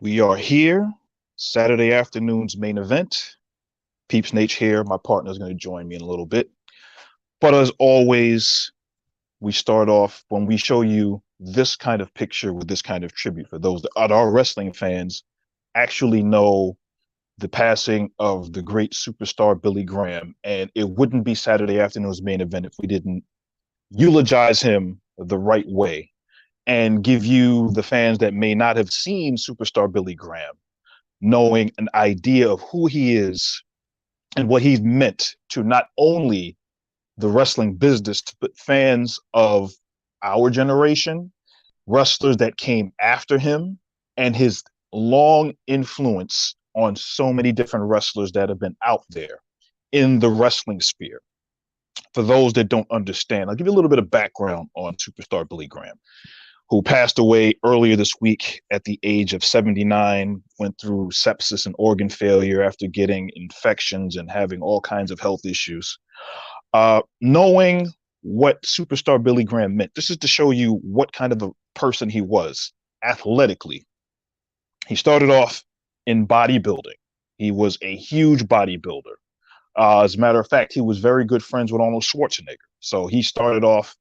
We are here, Saturday afternoon's main event. Peeps Nate here. My partner is going to join me in a little bit. But as always, we start off when we show you this kind of picture with this kind of tribute for those that are our wrestling fans actually know the passing of the great superstar Billy Graham. And it wouldn't be Saturday afternoon's main event if we didn't eulogize him the right way and give you, the fans that may not have seen superstar Billy Graham, knowing an idea of who he is and what he's meant to not only the wrestling business, but fans of our generation, wrestlers that came after him, and his long influence on so many different wrestlers that have been out there in the wrestling sphere. For those that don't understand, I'll give you a little bit of background on superstar Billy Graham, who passed away earlier this week at the age of 79, went through sepsis and organ failure after getting infections and having all kinds of health issues. Knowing what superstar Billy Graham meant, this is to show you what kind of a person he was athletically. He started off in bodybuilding. He was a huge bodybuilder. As a matter of fact, he was very good friends with Arnold Schwarzenegger. So he started off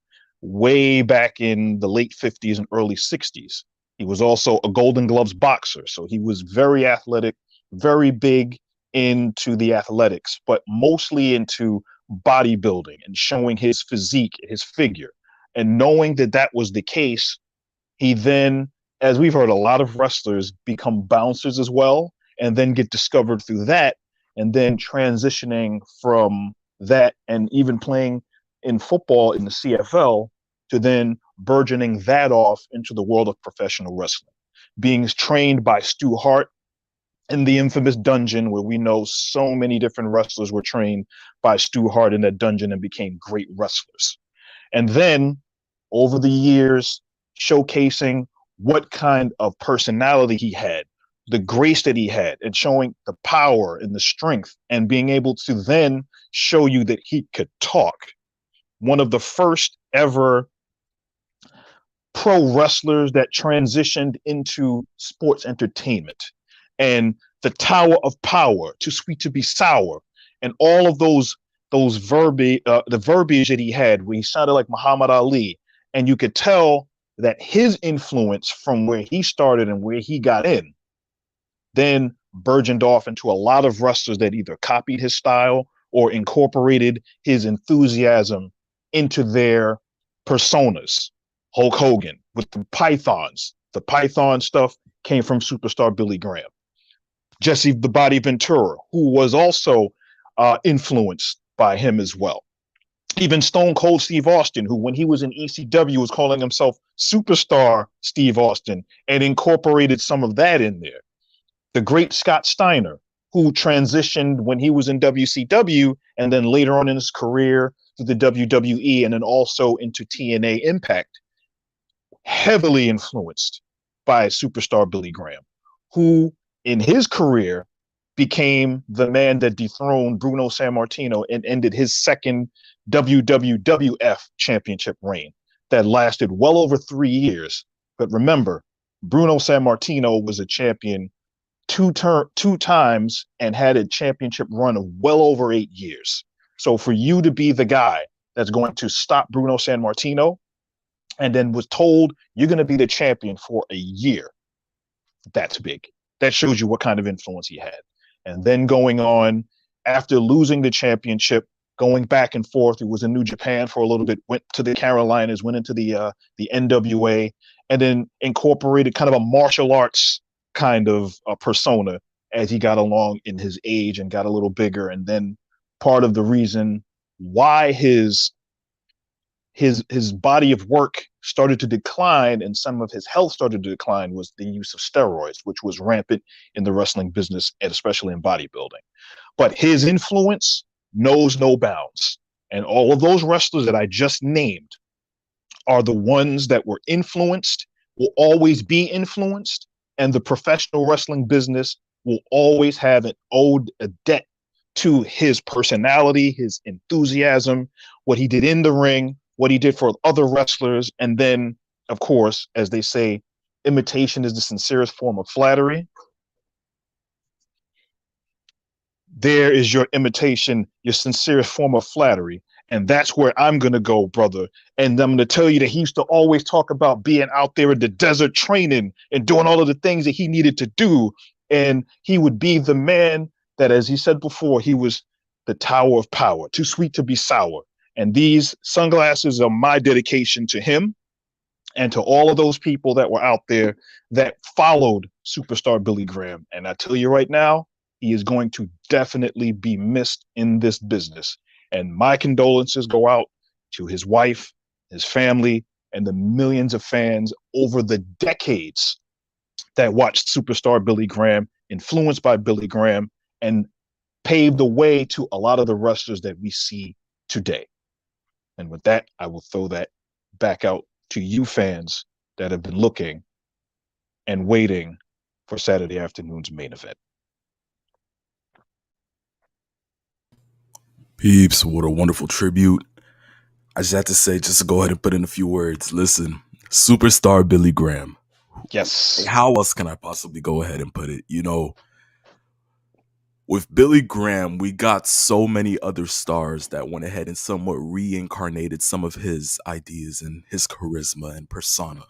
way back in the late 50s and early 60s. He was also a Golden Gloves boxer. So he was very athletic, very big into the athletics, but mostly into bodybuilding and showing his physique, his figure. And knowing that that was the case, he then, as we've heard, a lot of wrestlers become bouncers as well, and then get discovered through that, and then transitioning from that and even playing in football in the CFL to then burgeoning that off into the world of professional wrestling, being trained by Stu Hart in the infamous dungeon, where we know so many different wrestlers were trained by Stu Hart in that dungeon and became great wrestlers. And then over the years, showcasing what kind of personality he had, the grace that he had, and showing the power and the strength, and being able to then show you that he could talk. One of the first ever pro wrestlers that transitioned into sports entertainment, and the Tower of Power, too sweet to be sour, and all of those the verbiage that he had, where he sounded like Muhammad Ali, and you could tell that his influence from where he started and where he got in then burgeoned off into a lot of wrestlers that either copied his style or incorporated his enthusiasm into their personas. Hulk Hogan with the Pythons. The Python stuff came from superstar Billy Graham. Jesse the Body Ventura, who was also influenced by him as well. Even Stone Cold Steve Austin, who when he was in ECW was calling himself Superstar Steve Austin and incorporated some of that in there. The great Scott Steiner, who transitioned when he was in WCW and then later on in his career to the WWE and then also into TNA Impact, heavily influenced by superstar Billy Graham, who in his career became the man that dethroned Bruno Sammartino and ended his second WWF championship reign that lasted well over 3 years. But remember, Bruno Sammartino was a champion two times and had a championship run of well over 8 years. So for you to be the guy that's going to stop Bruno Sammartino and then was told you're going to be the champion for a year, that's big. That shows you what kind of influence he had. And then going on, after losing the championship, going back and forth, he was in New Japan for a little bit, went to the Carolinas, went into the NWA, and then incorporated kind of a martial arts kind of persona as he got along in his age and got a little bigger. And then part of the reason why his body of work started to decline and some of his health started to decline was the use of steroids, which was rampant in the wrestling business and especially in bodybuilding. But his influence knows no bounds. And all of those wrestlers that I just named are the ones that were influenced, will always be influenced, and the professional wrestling business will always have an owed a debt to his personality, his enthusiasm, what he did in the ring, what he did for other wrestlers, and then, of course, as they say, imitation is the sincerest form of flattery, there is your imitation, your sincerest form of flattery. And that's where I'm going to go, brother. And I'm going to tell you that he used to always talk about being out there in the desert training and doing all of the things that he needed to do. And he would be the man that, as he said before, he was the tower of power, too sweet to be sour. And these sunglasses are my dedication to him and to all of those people that were out there that followed superstar Billy Graham. And I tell you right now, he is going to definitely be missed in this business. And my condolences go out to his wife, his family, and the millions of fans over the decades that watched superstar Billy Graham, influenced by Billy Graham, and paved the way to a lot of the wrestlers that we see today. And with that, I will throw that back out to you fans that have been looking and waiting for Saturday afternoon's main event. Peeps, what a wonderful tribute. I just have to say, just to go ahead and put in a few words. Listen, superstar Billy Graham. Yes. How else can I possibly go ahead and put it? You know, with Billy Graham, we got so many other stars that went ahead and somewhat reincarnated some of his ideas and his charisma and persona.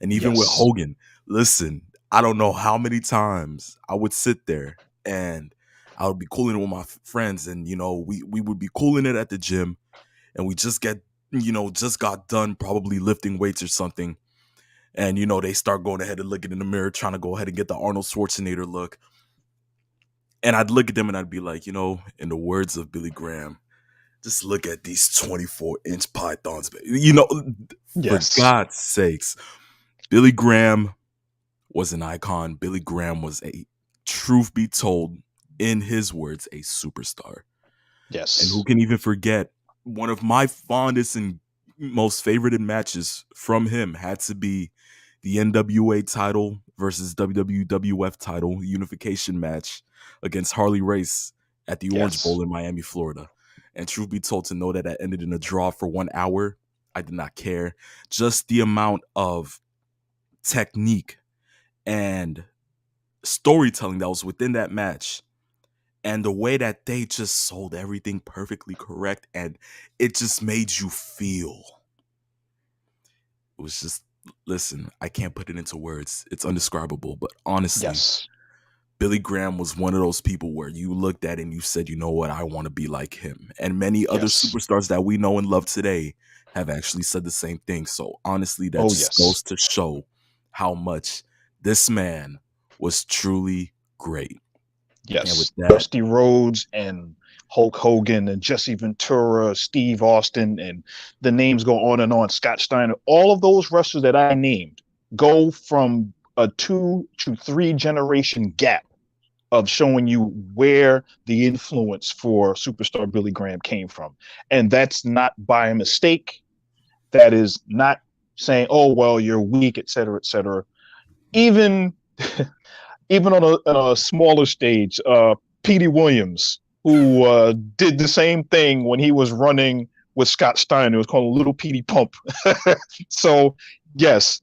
And even with Yes. Hogan, listen, I don't know how many times I would sit there and I would be cooling it with my friends, and we would be cooling it at the gym, and we just just got done probably lifting weights or something, and they start going ahead and looking in the mirror, trying to go ahead and get the Arnold Schwarzenegger look, and I'd look at them and I'd be like, in the words of Billy Graham, just look at these 24-inch pythons, for Yes. God's sakes. Billy Graham was an icon. Billy Graham was truth be told, in his words, a superstar. And who Yes. can even forget one of my fondest and most favorited matches from him had to be the NWA title versus WWF title unification match against Harley Race at the Orange Yes. Bowl in Miami, Florida. And truth be told, to know that that ended in a draw for 1 hour, I did not care. Just the amount of technique and storytelling that was within that match, and the way that they just sold everything perfectly correct, and it just made you feel. It was just, listen, I can't put it into words. It's undescribable, but honestly, Yes. Billy Graham was one of those people where you looked at and you said, you know what, I want to be like him. And many other Yes. superstars that we know and love today have actually said the same thing. So honestly, that Oh, just goes yes. to show how much this man was truly great. And with Yes. that, Dusty Rhodes and Hulk Hogan and Jesse Ventura, Steve Austin, and the names go on and on. Scott Steiner, all of those wrestlers that I named go from a 2 to 3 generation gap of showing you where the influence for superstar Billy Graham came from. And that's not by a mistake. That is not saying, oh, well, you're weak, et cetera, et cetera. Even even on a smaller stage, Petey Williams, who did the same thing when he was running with Scott Steiner. It was called Little Petey Pump. So, yes,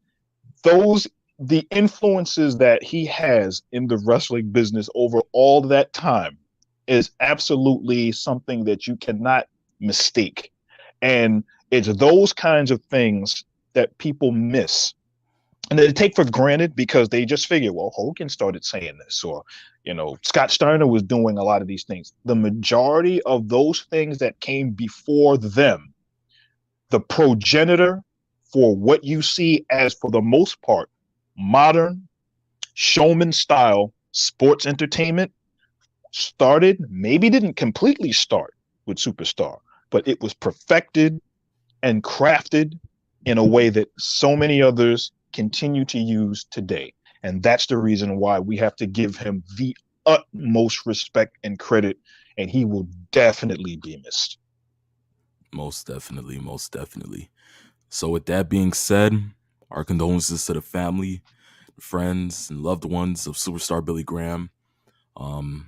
those the influences that he has in the wrestling business over all that time is absolutely something that you cannot mistake. And it's those kinds of things that people miss and they take for granted because they just figure, well, Hogan started saying this, or Scott Steiner was doing a lot of these things. The majority of those things that came before them, the progenitor for what you see as, for the most part, modern showman style sports entertainment started, maybe didn't completely start with Superstar, but it was perfected and crafted in a way that so many others continue to use today. And that's the reason why we have to give him the utmost respect and credit, and he will definitely be missed. most definitely, most definitely. So with that being said, our condolences to the family, friends, and loved ones of superstar Billy Graham. Um,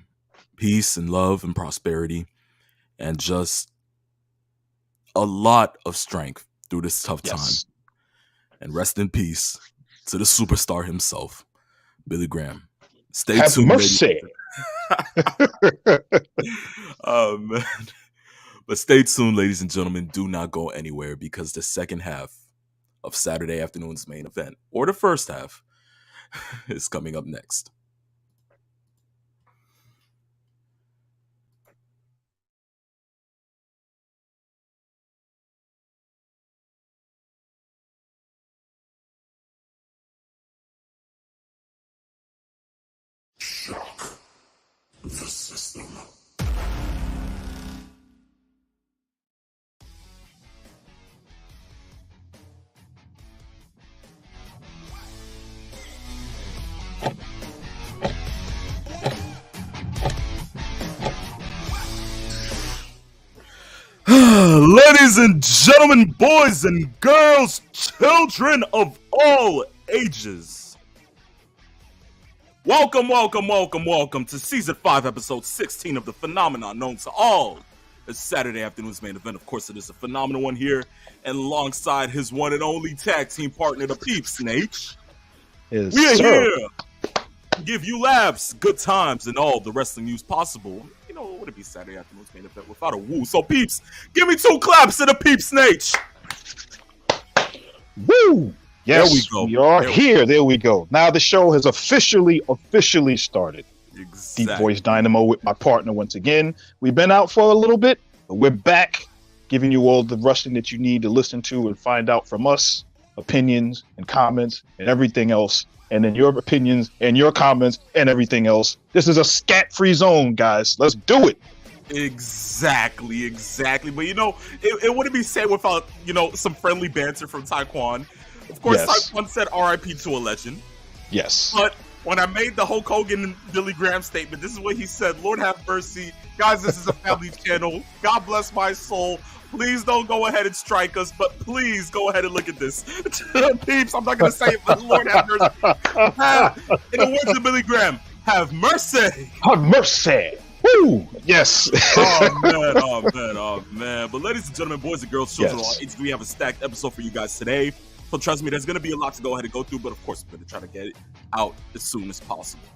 Peace and love and prosperity, and just a lot of strength through this tough time. Yes. And rest in peace, to the superstar himself, Billy Graham. Stay Have tuned, mercy. man. But stay tuned, ladies and gentlemen. Do not go anywhere because the second half of Saturday afternoon's main event, or the first half, is coming up next. Shock the system. Ladies and gentlemen, boys and girls, children of all ages, welcome to season 5, episode 16 of the phenomenon known to all as Saturday afternoon's main event. Of course, it is a phenomenal one here, and alongside his one and only tag team partner, the Peeps, Nate. Yes, we are sir. here to give you laughs, good times, and all the wrestling news possible. You know, it wouldn't be Saturday afternoon's main event without a woo. So, Peeps, give me 2 claps to the Peeps, Nate. Woo! Yes, there we go. We are here. There we go. Now the show has officially started. Exactly. Deep Voice Dynamo with my partner once again. We've been out for a little bit, but we're back, giving you all the wrestling that you need to listen to and find out from us, opinions and comments and everything else. And then your opinions and your comments and everything else. This is a scat-free zone, guys. Let's do it. Exactly. But, you know, it wouldn't be said without, you know, some friendly banter from Taekwon. Of course, yes. Taekwon said R.I.P. to a legend. Yes. But when I made the Hulk Hogan and Billy Graham statement, this is what he said. Lord have mercy. Guys, this is a family channel. God bless my soul. Please don't go ahead and strike us, but please go ahead and look at this. Peeps, I'm not going to say it, but Lord have mercy. In the words of Billy Graham, have mercy. Have mercy. Woo! Yes. Oh, man. But ladies and gentlemen, boys and girls, children of all ages, we have a stacked episode for you guys today. So trust me, there's going to be a lot to go ahead and go through, but of course, we're going to try to get it out as soon as possible.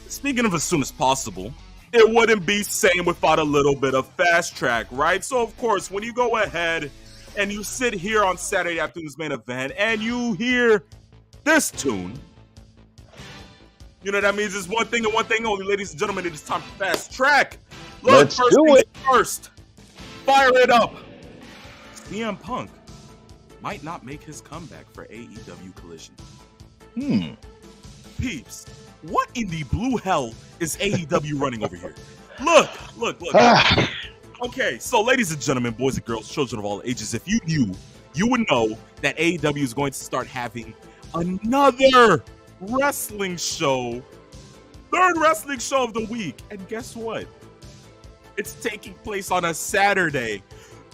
Speaking of as soon as possible, it wouldn't be sane without a little bit of fast track, right? So, of course, when you go ahead and you sit here on Saturday afternoon's main event and you hear this tune, you know that means it's one thing and one thing only, ladies and gentlemen. It is time for fast track. Look, let's do it. First, fire it up. CM Punk might not make his comeback for AEW Collision. Peeps, what in the blue hell is AEW running over here? Look. Okay, so ladies and gentlemen, boys and girls, children of all ages, if you knew, you would know that AEW is going to start having another wrestling show, third wrestling show of the week. And guess what? It's taking place on a Saturday.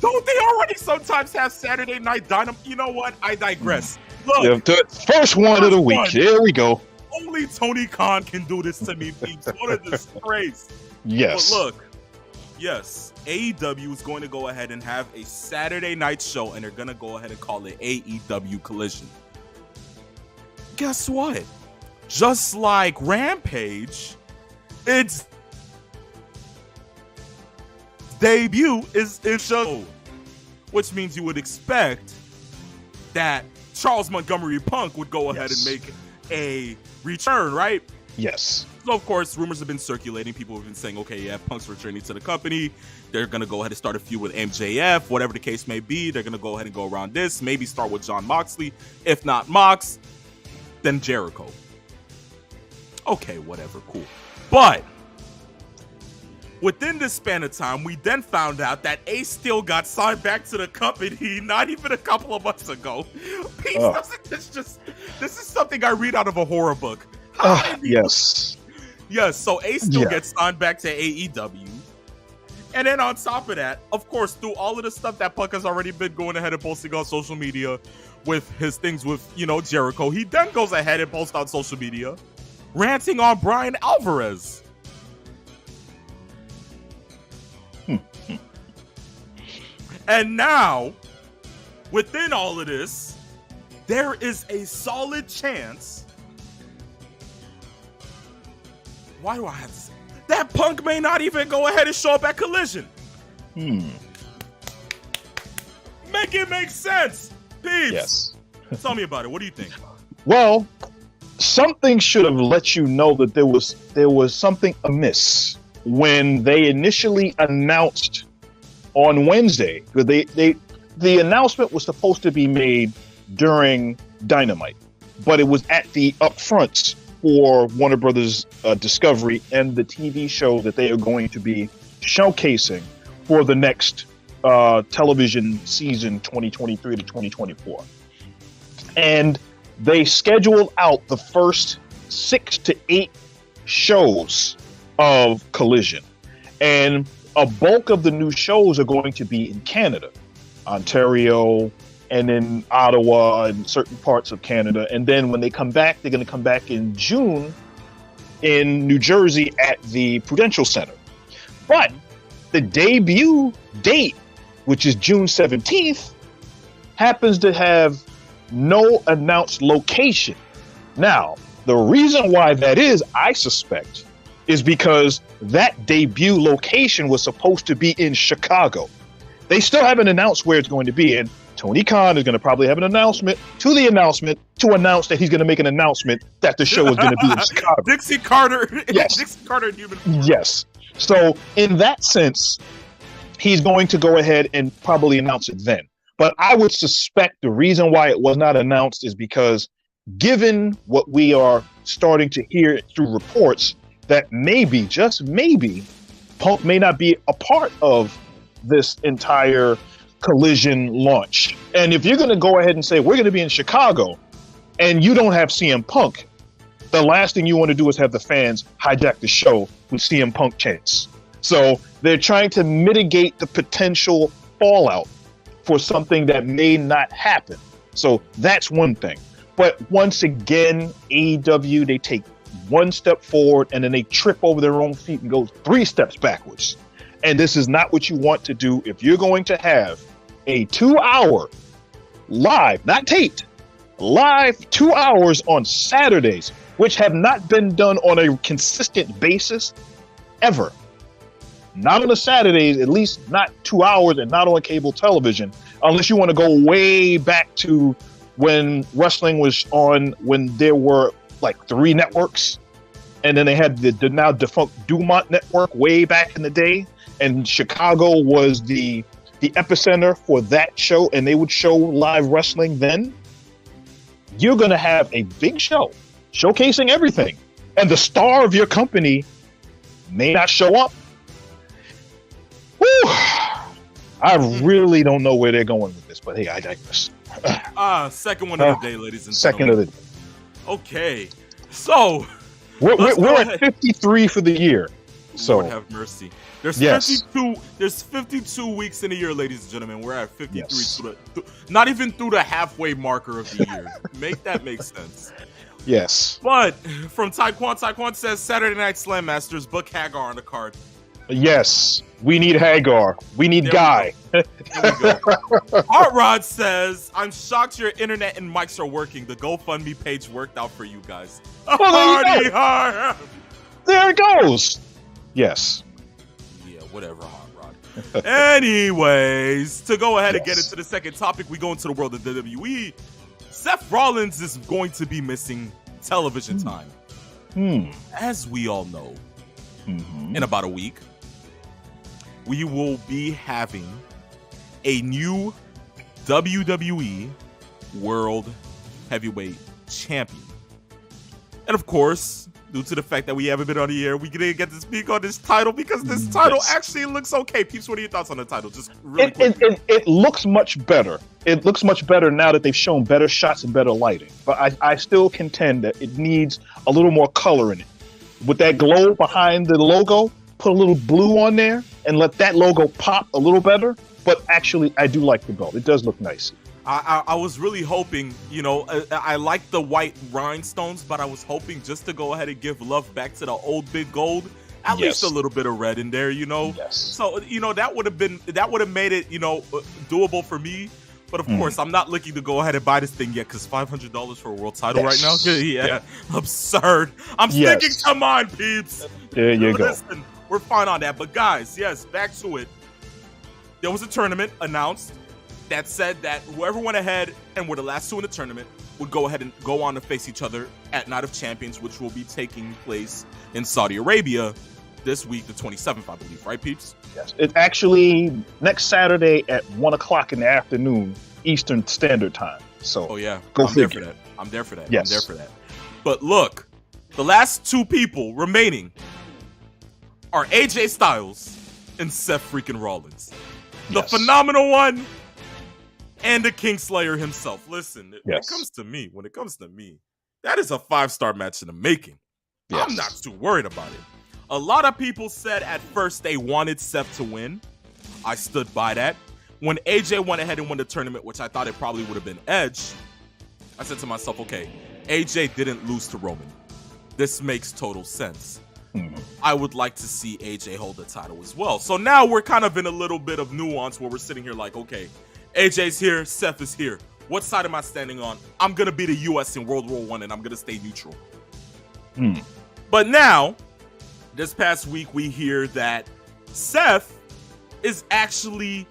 Don't they already sometimes have Saturday Night Dynamite? You know what? I digress. Look, the first one of the week. Here we go. Only Tony Khan can do this to me, peeps. What a disgrace. Yes. But look, yes, AEW is going to go ahead and have a Saturday night show, and they're going to go ahead and call it AEW Collision. Guess what? Just like Rampage, its debut is in show, which means you would expect that Charles Montgomery Punk would go ahead and make a return, right? Yes. So, of course, rumors have been circulating. People have been saying, okay, yeah, Punk's returning to the company. They're going to go ahead and start a feud with MJF, whatever the case may be. They're going to go ahead and go around this. Maybe start with Jon Moxley. If not Mox, then Jericho. Okay, whatever, cool. But within this span of time, we then found out that Ace Steel got signed back to the company not even a couple of months ago. This is something I read out of a horror book. Yes. Yes, so Ace Steel gets signed back to AEW. And then on top of that, of course, through all of the stuff that Punk has already been going ahead and posting on social media with his things with, you know, Jericho, he then goes ahead and posts on social media ranting on Brian Alvarez. And now, within all of this, there is a solid chance. Why do I have to say that Punk may not even go ahead and show up at Collision? Make it make sense, Peeps. Yes. Tell me about it. What do you think? Well, something should have let you know that there was something amiss when they initially announced on Wednesday. The announcement was supposed to be made during Dynamite, but it was at the upfronts for Warner Brothers Discovery and the TV show that they are going to be showcasing for the next television season 2023 to 2024. And they scheduled out the first 6 to 8 shows of Collision. And a bulk of the new shows are going to be in Canada, Ontario, and in Ottawa and certain parts of Canada. And then when they come back, they're going to come back in June in New Jersey at the Prudential Center. But the debut date, which is June 17th, happens to have no announced location. Now, the reason why that is, I suspect, is because that debut location was supposed to be in Chicago. They still haven't announced where it's going to be, and Tony Khan is going to probably have an announcement to announce that he's going to make an announcement that the show is going to be in Chicago. Dixie Carter. Yes. Dixie Carter and Human. Yes. So in that sense, he's going to go ahead and probably announce it then. But I would suspect the reason why it was not announced is because, given what we are starting to hear through reports, that maybe, just maybe, Punk may not be a part of this entire Collision launch. And if you're going to go ahead and say, we're going to be in Chicago, and you don't have CM Punk, the last thing you want to do is have the fans hijack the show with CM Punk chants. So they're trying to mitigate the potential fallout for something that may not happen. So that's one thing. But once again, AEW, they take one step forward and then they trip over their own feet and go 3 steps backwards. And this is not what you want to do if you're going to have a 2-hour live, not taped, live 2 hours on Saturdays, which have not been done on a consistent basis ever. Not on the Saturdays, at least not 2 hours, and not on cable television, unless you want to go way back to when wrestling was on, when there were like 3 networks, and then they had the now defunct Dumont network way back in the day, and Chicago was the epicenter for that show, and they would show live wrestling then. You're going to have a big show showcasing everything, and the star of your company may not show up. Whew. I really don't know where they're going with this, but hey, I digress. Second one of the day, ladies and second gentlemen. of the day. Okay, so we're at 53 for the year. So Lord have mercy. There's yes. 52. There's 52 weeks in a year, ladies and gentlemen. We're at 53. Yes. Not even through the halfway marker of the year. Make that make sense. Yes. But from Taekwon says Saturday Night Slam Masters, book Hagar on the card. Yes. We need Hagar. We need Guy. There we go. Hot Rod says, I'm shocked your internet and mics are working. The GoFundMe page worked out for you guys. Well, there it goes. Yes. Yeah, whatever, Hot Rod. Anyways, to go ahead and get into the second topic, we go into the world of WWE. Seth Rollins is going to be missing television time. As we all know, in about a week, we will be having a new WWE World Heavyweight Champion. And of course, due to the fact that we haven't been on the air, we didn't get to speak on this title because this title actually looks okay. Peeps, what are your thoughts on the title? Just really quick. It looks much better. It looks much better now that they've shown better shots and better lighting. But I still contend that it needs a little more color in it. With that glow behind the logo, put a little blue on there and let that logo pop a little better. But actually, I do like the belt. It does look nice. I was really hoping, I like the white rhinestones, but I was hoping just to go ahead and give love back to the old big gold. At least a little bit of red in there, Yes. So, that would have made it, doable for me. But of course, I'm not looking to go ahead and buy this thing yet because $500 for a world title right now? Yeah, absurd. I'm sticking to mine, peeps. There you Listen, go. We're fine on that. But guys, yes, back to it. There was a tournament announced that said that whoever went ahead and were the last two in the tournament would go ahead and go on to face each other at Night of Champions, which will be taking place in Saudi Arabia this week, the 27th, I believe. Right, peeps? Yes. It's actually next Saturday at 1 o'clock in the afternoon, Eastern Standard Time. So, oh, yeah. I'm there for that. I'm there for that. Yes. I'm there for that. But look, the last two people remaining are AJ Styles and Seth freaking Rollins. The phenomenal one and the Kingslayer himself. Listen, when it comes to me, that is a 5-star match in the making. I'm not too worried about it. A lot of people said at first they wanted Seth to win. I stood by that. When AJ went ahead and won the tournament, which I thought it probably would have been Edge, I said to myself, okay, AJ didn't lose to Roman. This makes total sense. I would like to see AJ hold the title as well. So now we're kind of in a little bit of nuance where we're sitting here like, okay, AJ's here, Seth is here. What side am I standing on? I'm going to be the US in World War I and I'm going to stay neutral. But now, this past week, we hear that Seth is actually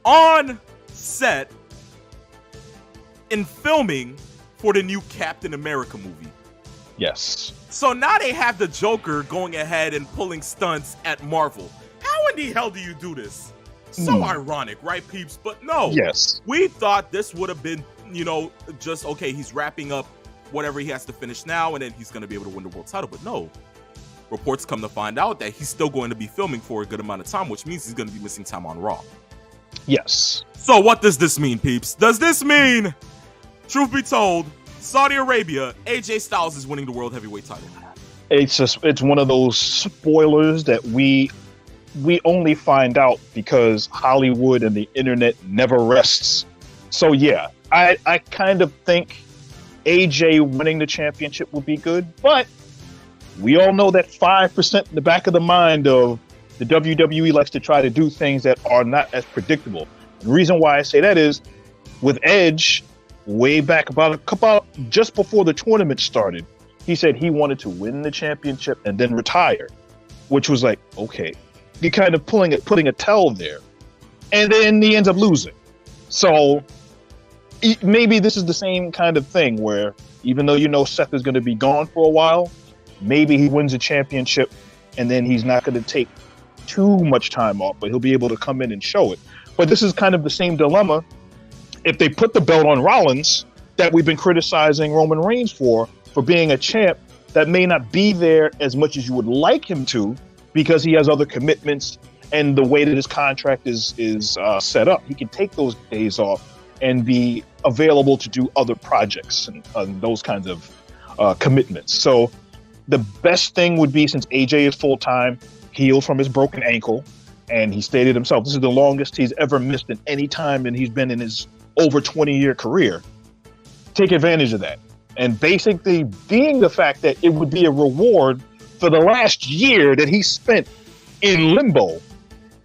on set in filming for the new Captain America movie. Yes. So now they have the Joker going ahead and pulling stunts at Marvel. How in the hell do you do this? So ironic, right, peeps? But no. Yes. We thought this would have been, just, okay, he's wrapping up whatever he has to finish now, and then he's going to be able to win the world title. But no. Reports come to find out that he's still going to be filming for a good amount of time, which means he's going to be missing time on Raw. Yes. So what does this mean, peeps? Does this mean, truth be told, Saudi Arabia, AJ Styles is winning the World Heavyweight title? It's one of those spoilers that we only find out because Hollywood and the internet never rests. So yeah, I kind of think AJ winning the championship will be good, but we all know that 5% in the back of the mind of the WWE likes to try to do things that are not as predictable. The reason why I say that is with Edge, way back about just before the tournament started, he said he wanted to win the championship and then retire, which was like, okay, you're kind of putting a tell there. And then he ends up losing. So maybe this is the same kind of thing where even though Seth is going to be gone for a while, maybe he wins a championship and then he's not going to take too much time off, but he'll be able to come in and show it. But this is kind of the same dilemma if they put the belt on Rollins that we've been criticizing Roman Reigns for being a champ that may not be there as much as you would like him to because he has other commitments and the way that his contract is set up. He can take those days off and be available to do other projects and those kinds of commitments. So the best thing would be, since AJ is full-time, healed from his broken ankle, and he stated himself, this is the longest he's ever missed in any time, and he's been in his over 20-year career. Take advantage of that. And basically being the fact that it would be a reward for the last year that he spent in limbo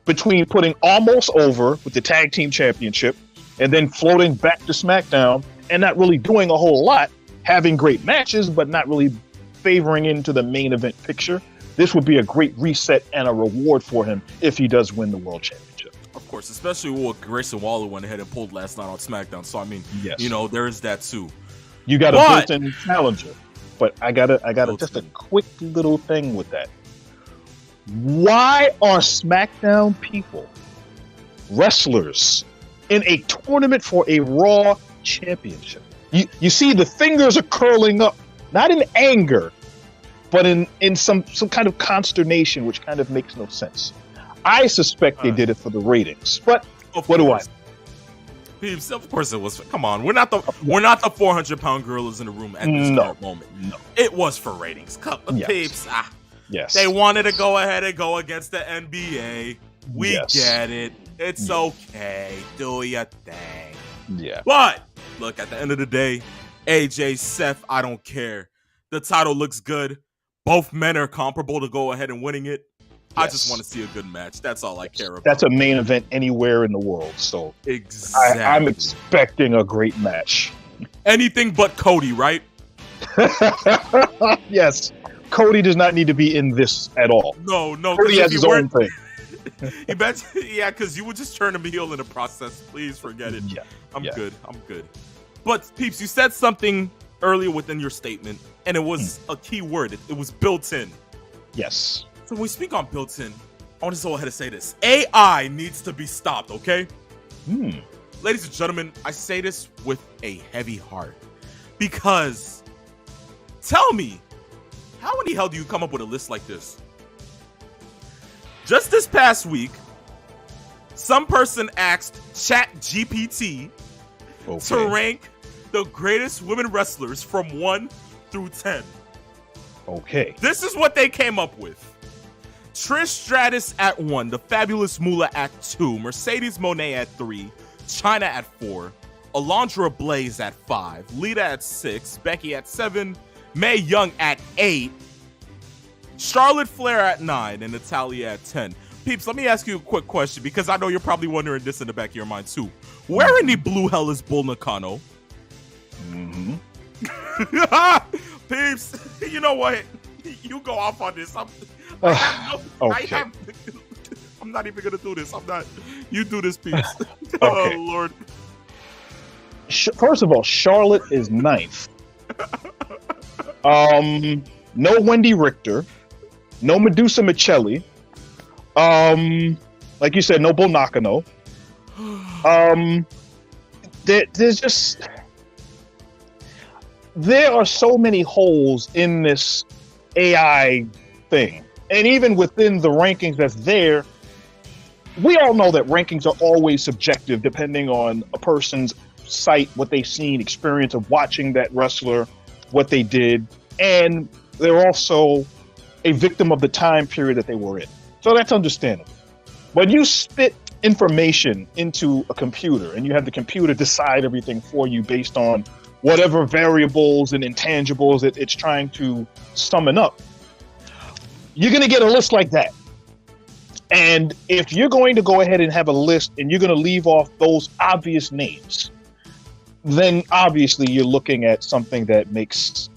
between putting almost over with the tag team championship and then floating back to SmackDown and not really doing a whole lot, having great matches, but not really favoring into the main event picture. This would be a great reset and a reward for him if he does win the world championship. Of course, especially what Grayson Waller went ahead and pulled last night on SmackDown. So, I mean, there is that too. You got a built-in challenger, but I got just a quick little thing with that. Why are SmackDown people, wrestlers, in a tournament for a Raw championship? You see the fingers are curling up, not in anger, but in some kind of consternation, which kind of makes no sense. I suspect they did it for the ratings, but what do I know? Peeps, of course it was. Come on, we're not the 400-pound gorillas in the room at this current moment. No, it was for ratings. Peeps, yes, they wanted to go ahead and go against the NBA. We get it. It's okay. Do your thing. Yeah. But look, at the end of the day, AJ, Seth, I don't care. The title looks good. Both men are comparable to go ahead and winning it. I just want Yes. to see a good match. That's all I care about. That's a main event anywhere in the world. So Exactly. I'm expecting a great match. Anything but Cody, right? Yes. Cody does not need to be in this at all. No. Cody has his own thing. Yeah, because you would just turn him heel in the process. Please forget it. Yeah. I'm good. But peeps, you said something earlier within your statement, and it was a key word. It was built in. Yes. So when we speak on built in, I want to go ahead and say this. AI needs to be stopped, okay? Ladies and gentlemen, I say this with a heavy heart. Because, tell me, how in the hell do you come up with a list like this? Just this past week, some person asked ChatGPT to rank the greatest women wrestlers from 1 through 10. Okay. This is what they came up with. Trish Stratus at 1, the Fabulous Moolah at 2, Mercedes Moné at 3, Chyna at 4, Alundra Blaze at 5, Lita at 6, Becky at 7, Mae Young at 8, Charlotte Flair at 9, and Natalya at 10. Peeps, let me ask you a quick question, because I know you're probably wondering this in the back of your mind too. Where in the blue hell is Bull Nakano? Peeps, you know what? You go off on this. I'm not even gonna do this. You do this, Peeps. Oh Lord. First of all, Charlotte is 9th. No Wendy Richter. No Medusa Michelli. Like you said, no Bull Nakano. There's just... There are so many holes in this AI thing. And even within the rankings that's there, we all know that rankings are always subjective depending on a person's sight, what they've seen, experience of watching that wrestler, what they did. And they're also a victim of the time period that they were in. So that's understandable. When you spit information into a computer and you have the computer decide everything for you based on whatever variables and intangibles that it's trying to summon up, you're going to get a list like that. And if you're going to go ahead and have a list and you're going to leave off those obvious names, then obviously you're looking at something that makes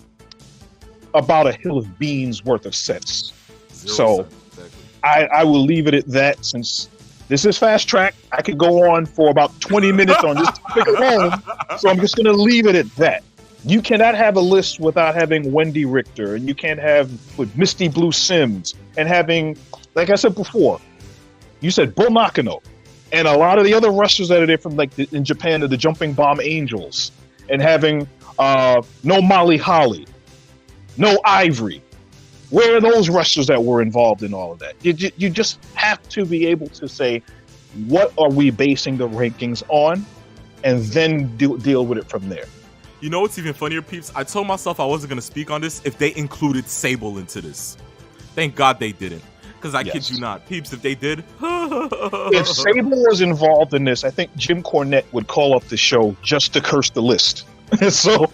about a hill of beans worth of sense. So exactly. I will leave it at that, since this is fast track. I could go on for about 20 minutes on this topic alone, so I'm just going to leave it at that. You cannot have a list without having Wendy Richter, and you can't have with Misty Blue Sims, and having, like I said before, you said Bull Nakano, and a lot of the other wrestlers that are there from, like in Japan, are the Jumping Bomb Angels, and having no Molly Holly, no Ivory. Where are those wrestlers that were involved in all of that? You just have to be able to say, what are we basing the rankings on, and then deal with it from there. You know what's even funnier, Peeps? I told myself I wasn't going to speak on this if they included Sable into this. Thank God they didn't. Because I kid you not. Peeps, if they did... If Sable was involved in this, I think Jim Cornette would call up the show just to curse the list. So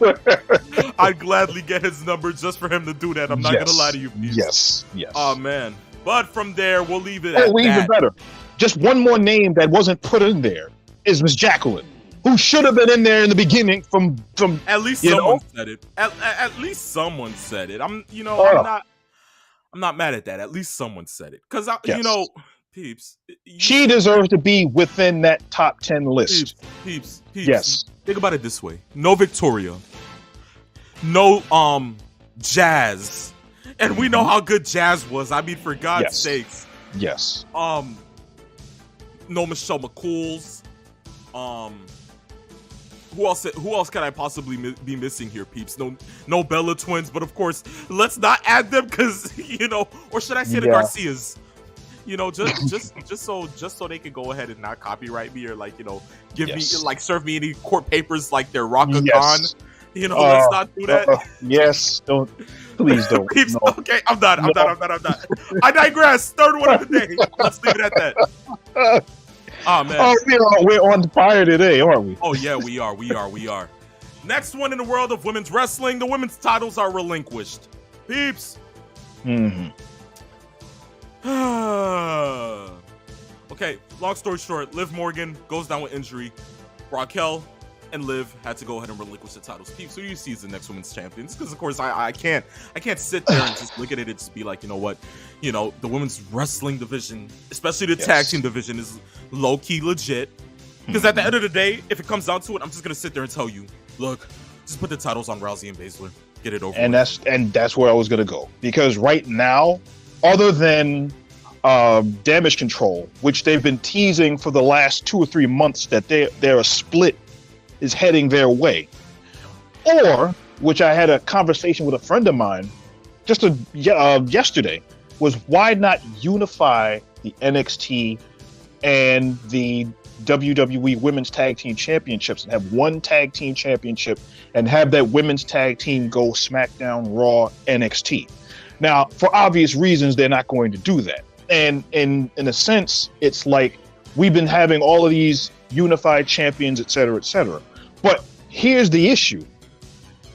I'd gladly get his number just for him to do that. I'm not going to lie to you, Peeps. Yes. Oh, man. But from there, we'll leave it at that. Even better. Just one more name that wasn't put in there is Miss Jacqueline, who should have been in there in the beginning from at least someone said it. At least someone said it. I'm not mad at that. At least someone said it. Because Peeps, she deserves to be within that top 10 list. Peeps. Yes. Think about it this way. No Victoria. No Jazz. And we know how good Jazz was. I mean, for God's sakes. Yes. No Michelle McCool's. Who else can I possibly be missing here, Peeps? No Bella Twins, but of course, let's not add them because, or should I say the Garcias? Just so they can go ahead and not copyright me or give me serve me any court papers like their Raka Khan. Let's not do that. Yes, please don't. Peeps, no. Okay, I'm done. I digress. Third one of the day. Let's leave it at that. Oh man. Oh, we're on fire today, aren't we? Oh yeah, we are. Next one in the world of women's wrestling, the women's titles are relinquished. Peeps. Okay, long story short, Liv Morgan goes down with injury. Raquel and Liv had to go ahead and relinquish the titles. Peeps, who do you see as the next women's champions? Because of course I can't sit there and just look at it and just be like, you know what, the women's wrestling division, especially the tag team division, is low key legit. Because at the end of the day, if it comes down to it, I'm just gonna sit there and tell you, look, just put the titles on Rousey and Baszler, get it over. And that's where I was gonna go, because right now, other than Damage Control, which they've been teasing for the last 2 or 3 months that they're a split is heading their way, or which I had a conversation with a friend of mine just yesterday, was why not unify the NXT and the WWE Women's Tag Team Championships and have one tag team championship and have that women's tag team go SmackDown, Raw, NXT. Now, for obvious reasons, they're not going to do that. And in a sense, it's like we've been having all of these unified champions, et cetera, et cetera. But here's the issue.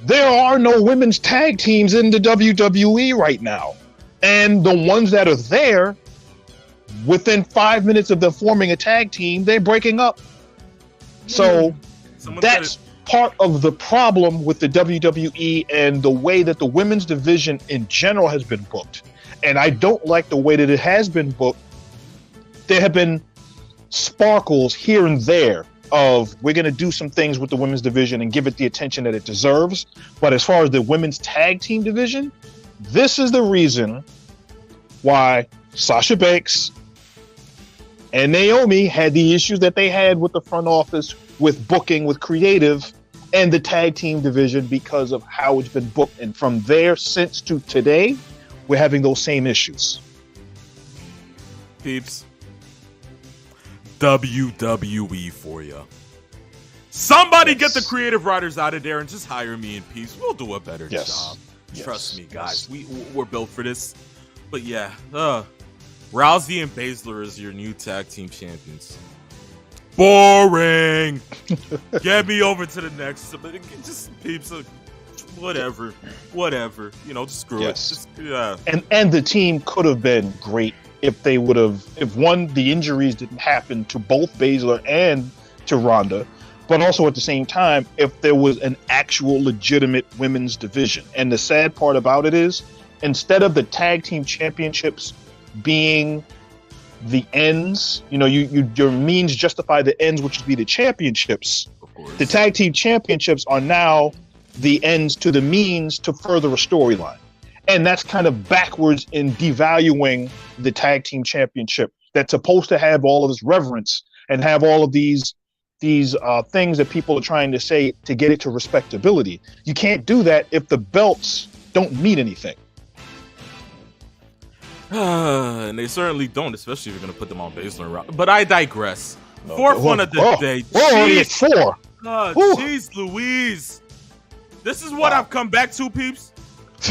There are no women's tag teams in the WWE right now. And the ones that are there, within 5 minutes of them forming a tag team, they're breaking up. So that's part of the problem with the WWE and the way that the women's division in general has been booked. And I don't like the way that it has been booked. There have been sparkles here and there of we're going to do some things with the women's division and give it the attention that it deserves. But as far as the women's tag team division, this is the reason why Sasha Banks and Naomi had the issues that they had with the front office, with booking, with creative, and the tag team division, because of how it's been booked. And from there since to today, we're having those same issues. Peeps, WWE for you. Somebody get the creative writers out of there and just hire me in peace. We'll do a better job. Trust me, guys. We're built for this. But yeah, Rousey and Baszler is your new tag team champions. Boring. Get me over to the next. Just peeps. Whatever. Just screw it. Just, And the team could have been great if they would have, if the injuries didn't happen to both Baszler and to Ronda, but also at the same time, if there was an actual legitimate women's division. And the sad part about it is, instead of the tag team championships being the ends, your means justify the ends, which would be the championships. Of course. The tag team championships are now the ends to the means to further a storyline. And that's kind of backwards in devaluing the tag team championship that's supposed to have all of this reverence and have all of these things that people are trying to say to get it to respectability. You can't do that if the belts don't mean anything. And they certainly don't, especially if you're going to put them on Baszler and Rousey. But I digress. Fourth one of the day. We're already at 4. Jeez Louise. This is what I've come back to, peeps.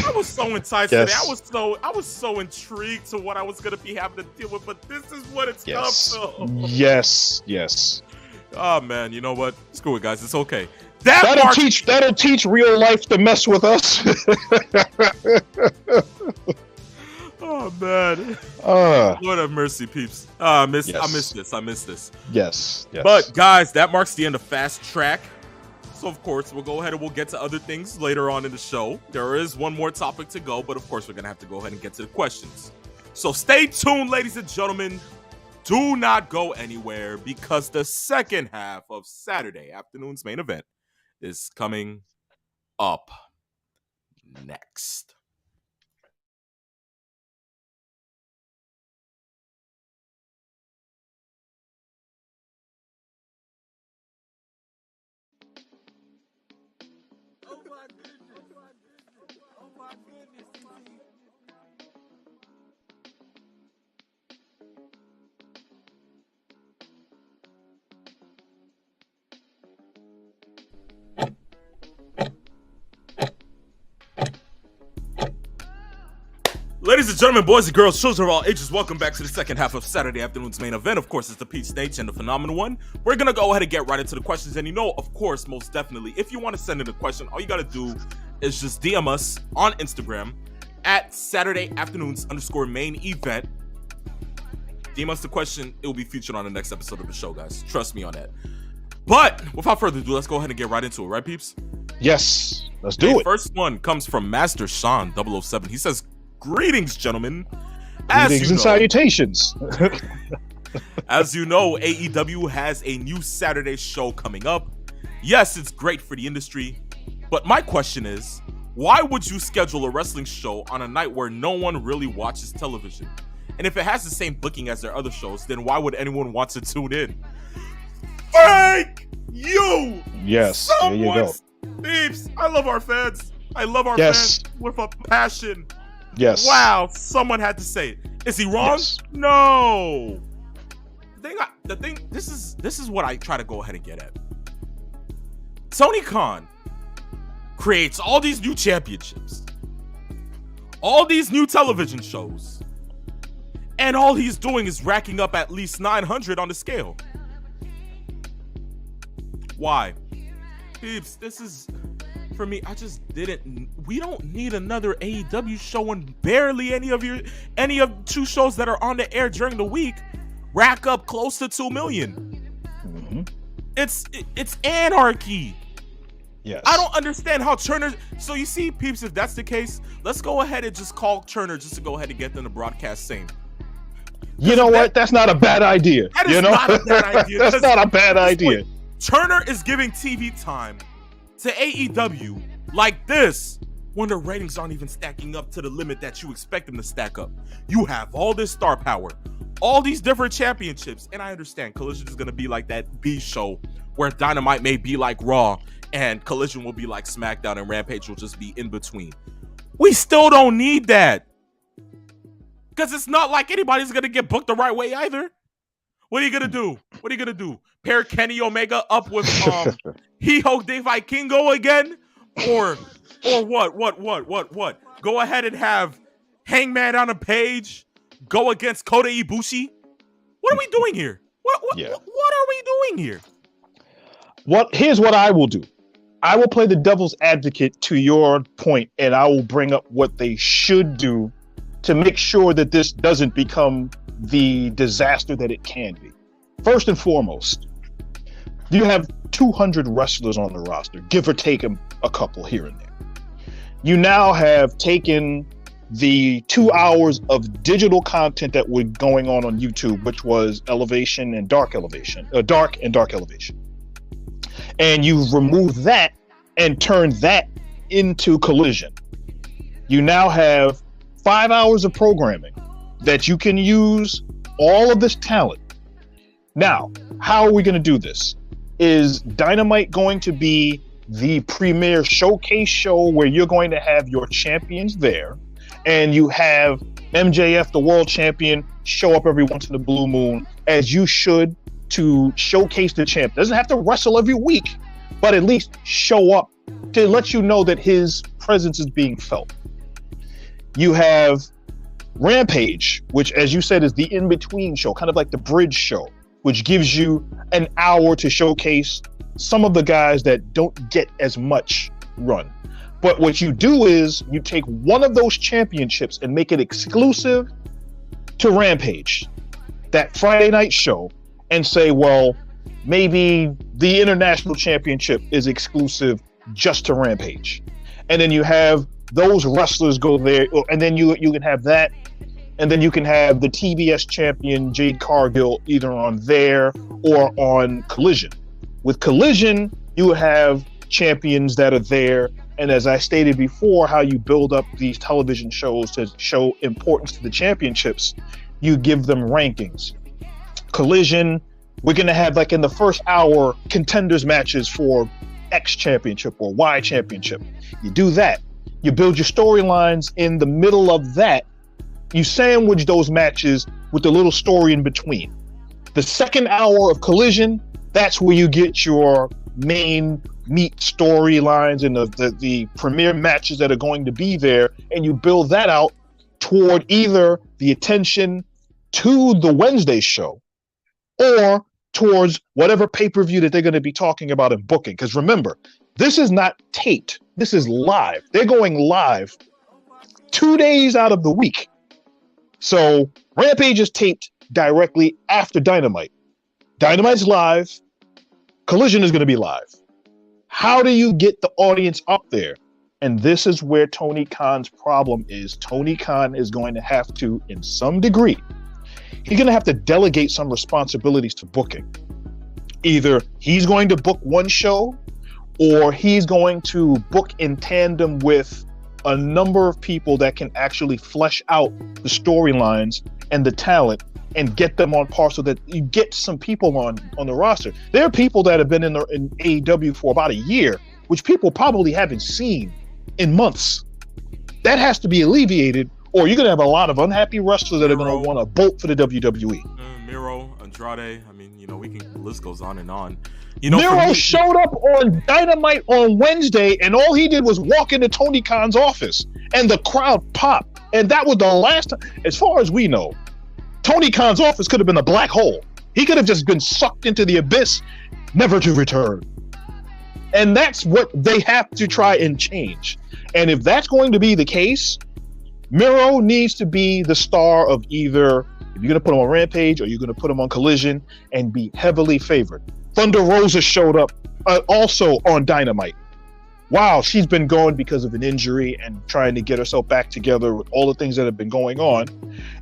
I was so enticed today. I was so intrigued to what I was going to be having to deal with, but this is what it's come to. Yes. Oh man, you know what? Screw it, guys. It's okay. That'll teach real life to mess with us. Oh man. Lord have mercy, peeps. I miss this. Yes. But guys, that marks the end of Fast Track. So of course, we'll go ahead and we'll get to other things later on in the show. There is one more topic to go, but of course, we're going to have to go ahead and get to the questions. So stay tuned, ladies and gentlemen. Do not go anywhere, because the second half of Saturday afternoon's main event is coming up next. Ladies and gentlemen, boys and girls, children of all ages, welcome back to the second half of Saturday afternoon's main event. Of course, it's the Pete Snake and the Phenomenal One. We're going to go ahead and get right into the questions. And of course, most definitely, if you want to send in a question, all you got to do is just DM us on Instagram at Saturday afternoons _main event. DM us the question. It will be featured on the next episode of the show, guys. Trust me on that. But without further ado, let's go ahead and get right into it, right, peeps? Yes, let's do it. First one comes from Master Sean 007. He says, "Greetings, gentlemen. Greetings and salutations." As you know, AEW has a new Saturday show coming up. Yes, it's great for the industry, but my question is, why would you schedule a wrestling show on a night where no one really watches television? And if it has the same booking as their other shows, then why would anyone want to tune in? Thank you! Yes, there you go. Beeps, I love our fans. I love our fans with a passion. Yes. Wow, someone had to say it. Is he wrong? Yes. No. The thing, this is what I try to go ahead and get at. Tony Khan creates all these new championships, all these new television shows, and all he's doing is racking up at least 900 on the scale. Why? Peeps, this is, for me, we don't need another AEW show, and barely any of 2 shows that are on the air during the week rack up close to 2 million. Mm-hmm. It's anarchy. Yes. I don't understand how Turner. So you see, peeps, if that's the case, let's go ahead and just call Turner just to go ahead and get them to broadcast same. You know what? That's not a bad idea. That is not a bad idea. That's not a bad idea. Turner is giving TV time to AEW like this when the ratings aren't even stacking up to the limit that you expect them to stack up. You have all this star power, all these different championships, and I understand Collision is going to be like that B show where Dynamite may be like Raw and Collision will be like SmackDown and Rampage will just be in between. We still don't need that, because it's not like anybody's going to get booked the right way either. What are you going to do? Pair Kenny Omega up with Hijo de Vikingo again? Or what? Go ahead and have Hangman on a page go against Kota Ibushi? What are we doing here? What are we doing here? Here's what I will do. I will play the devil's advocate to your point, and I will bring up what they should do to make sure that this doesn't become the disaster that it can be. First and foremost, you have 200 wrestlers on the roster, give or take a couple here and there. You now have taken the 2 hours of digital content that was going on YouTube, which was Elevation and Dark Elevation, Dark and Dark Elevation. And you've removed that and turned that into Collision. You now have 5 hours of programming that you can use all of this talent. Now, how are we going to do this? Is Dynamite going to be the premier showcase show where you're going to have your champions there, and you have MJF, the world champion, show up every once in a blue moon, as you should, to showcase the champ? Doesn't have to wrestle every week, but at least show up to let you know that his presence is being felt. You have Rampage, which, as you said, is the in-between show, kind of like the bridge show, which gives you an hour to showcase some of the guys that don't get as much run. But what you do is you take one of those championships and make it exclusive to Rampage, that Friday night show, and say, well, maybe the International Championship is exclusive just to Rampage. And then you have those wrestlers go there, and then you can have that, and then you can have the TBS champion Jade Cargill either on there or on Collision. With Collision, you have champions that are there, and as I stated before, how you build up these television shows to show importance to the championships, you give them rankings. Collision, we're going to have, like, in the first hour, contenders matches for X championship or Y championship. You do that. You build your storylines in the middle of that. You sandwich those matches with a little story in between. The second hour of Collision, that's where you get your main meat storylines and the premier matches that are going to be there, and you build that out toward either the attention to the Wednesday show or towards whatever pay-per-view that they're going to be talking about and booking. Because remember, this is not taped. This is live. They're going live 2 days out of the week. So Rampage is taped directly after Dynamite. Dynamite's live. Collision is going to be live. How do you get the audience up there? And this is where Tony Khan's problem is. Tony Khan is going to have to, in some degree, he's going to have to delegate some responsibilities to booking. Either he's going to book one show, or he's going to book in tandem with a number of people that can actually flesh out the storylines and the talent and get them on par so that you get some people on the roster. There are people that have been in AEW for about a year, which people probably haven't seen in months. That has to be alleviated, or you're going to have a lot of unhappy wrestlers that are going to want to bolt for the WWE. Miro, Andrade, I mean, the list goes on and on. Miro showed up on Dynamite on Wednesday, and all he did was walk into Tony Khan's office, and the crowd popped. And that was the last time, as far as we know, Tony Khan's office could have been a black hole. He could have just been sucked into the abyss, never to return. And that's what they have to try and change. And if that's going to be the case, Miro needs to be the star of either, if you're going to put him on Rampage or you're going to put him on Collision, and be heavily favored. Thunder Rosa showed up also on Dynamite. Wow, she's been gone because of an injury and trying to get herself back together with all the things that have been going on.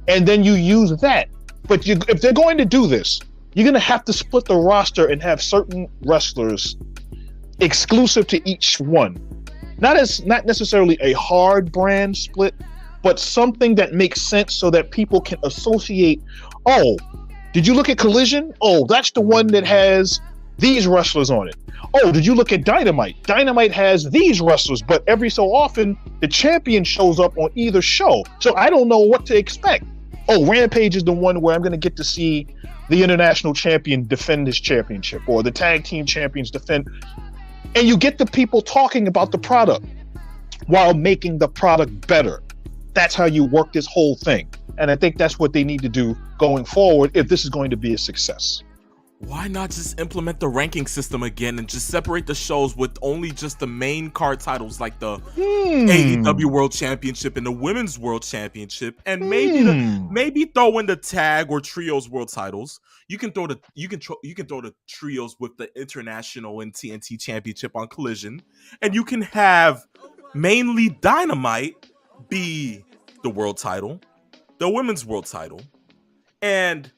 And then you use that. But if they're going to do this, you're going to have to split the roster and have certain wrestlers exclusive to each one. Not necessarily a hard brand split, but something that makes sense so that people can associate, oh, did you look at Collision? Oh, that's the one that has these wrestlers on it. Oh, did you look at Dynamite? Dynamite has these wrestlers, but every so often the champion shows up on either show. So I don't know what to expect. Oh, Rampage is the one where I'm going to get to see the international champion defend his championship, or the tag team champions defend. And you get the people talking about the product while making the product better. That's how you work this whole thing. And I think that's what they need to do going forward if this is going to be a success. Why not just implement the ranking system again and just separate the shows with only just the main card titles, like the AEW World Championship and the Women's World Championship, and maybe throw in the tag or trios world titles. You can throw the trios with the International and TNT Championship on Collision, and you can have mainly Dynamite be the world title, the Women's World title, and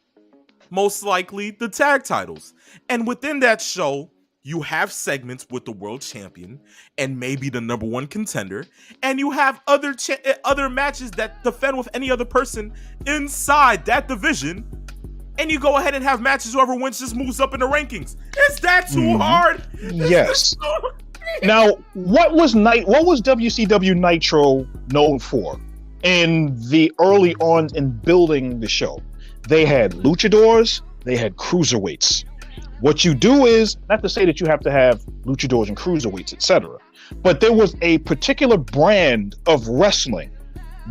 most likely the tag titles. And within that show, you have segments with the world champion and maybe the number one contender, and you have other matches that defend with any other person inside that division, and you go ahead and have matches. Whoever wins just moves up in the rankings. Is that too hard? Yes. Now, what was WCW Nitro known for in the early on in building the show? They had luchadors, they had cruiserweights. What you do is, not to say that you have to have luchadors and cruiserweights, etc., but there was a particular brand of wrestling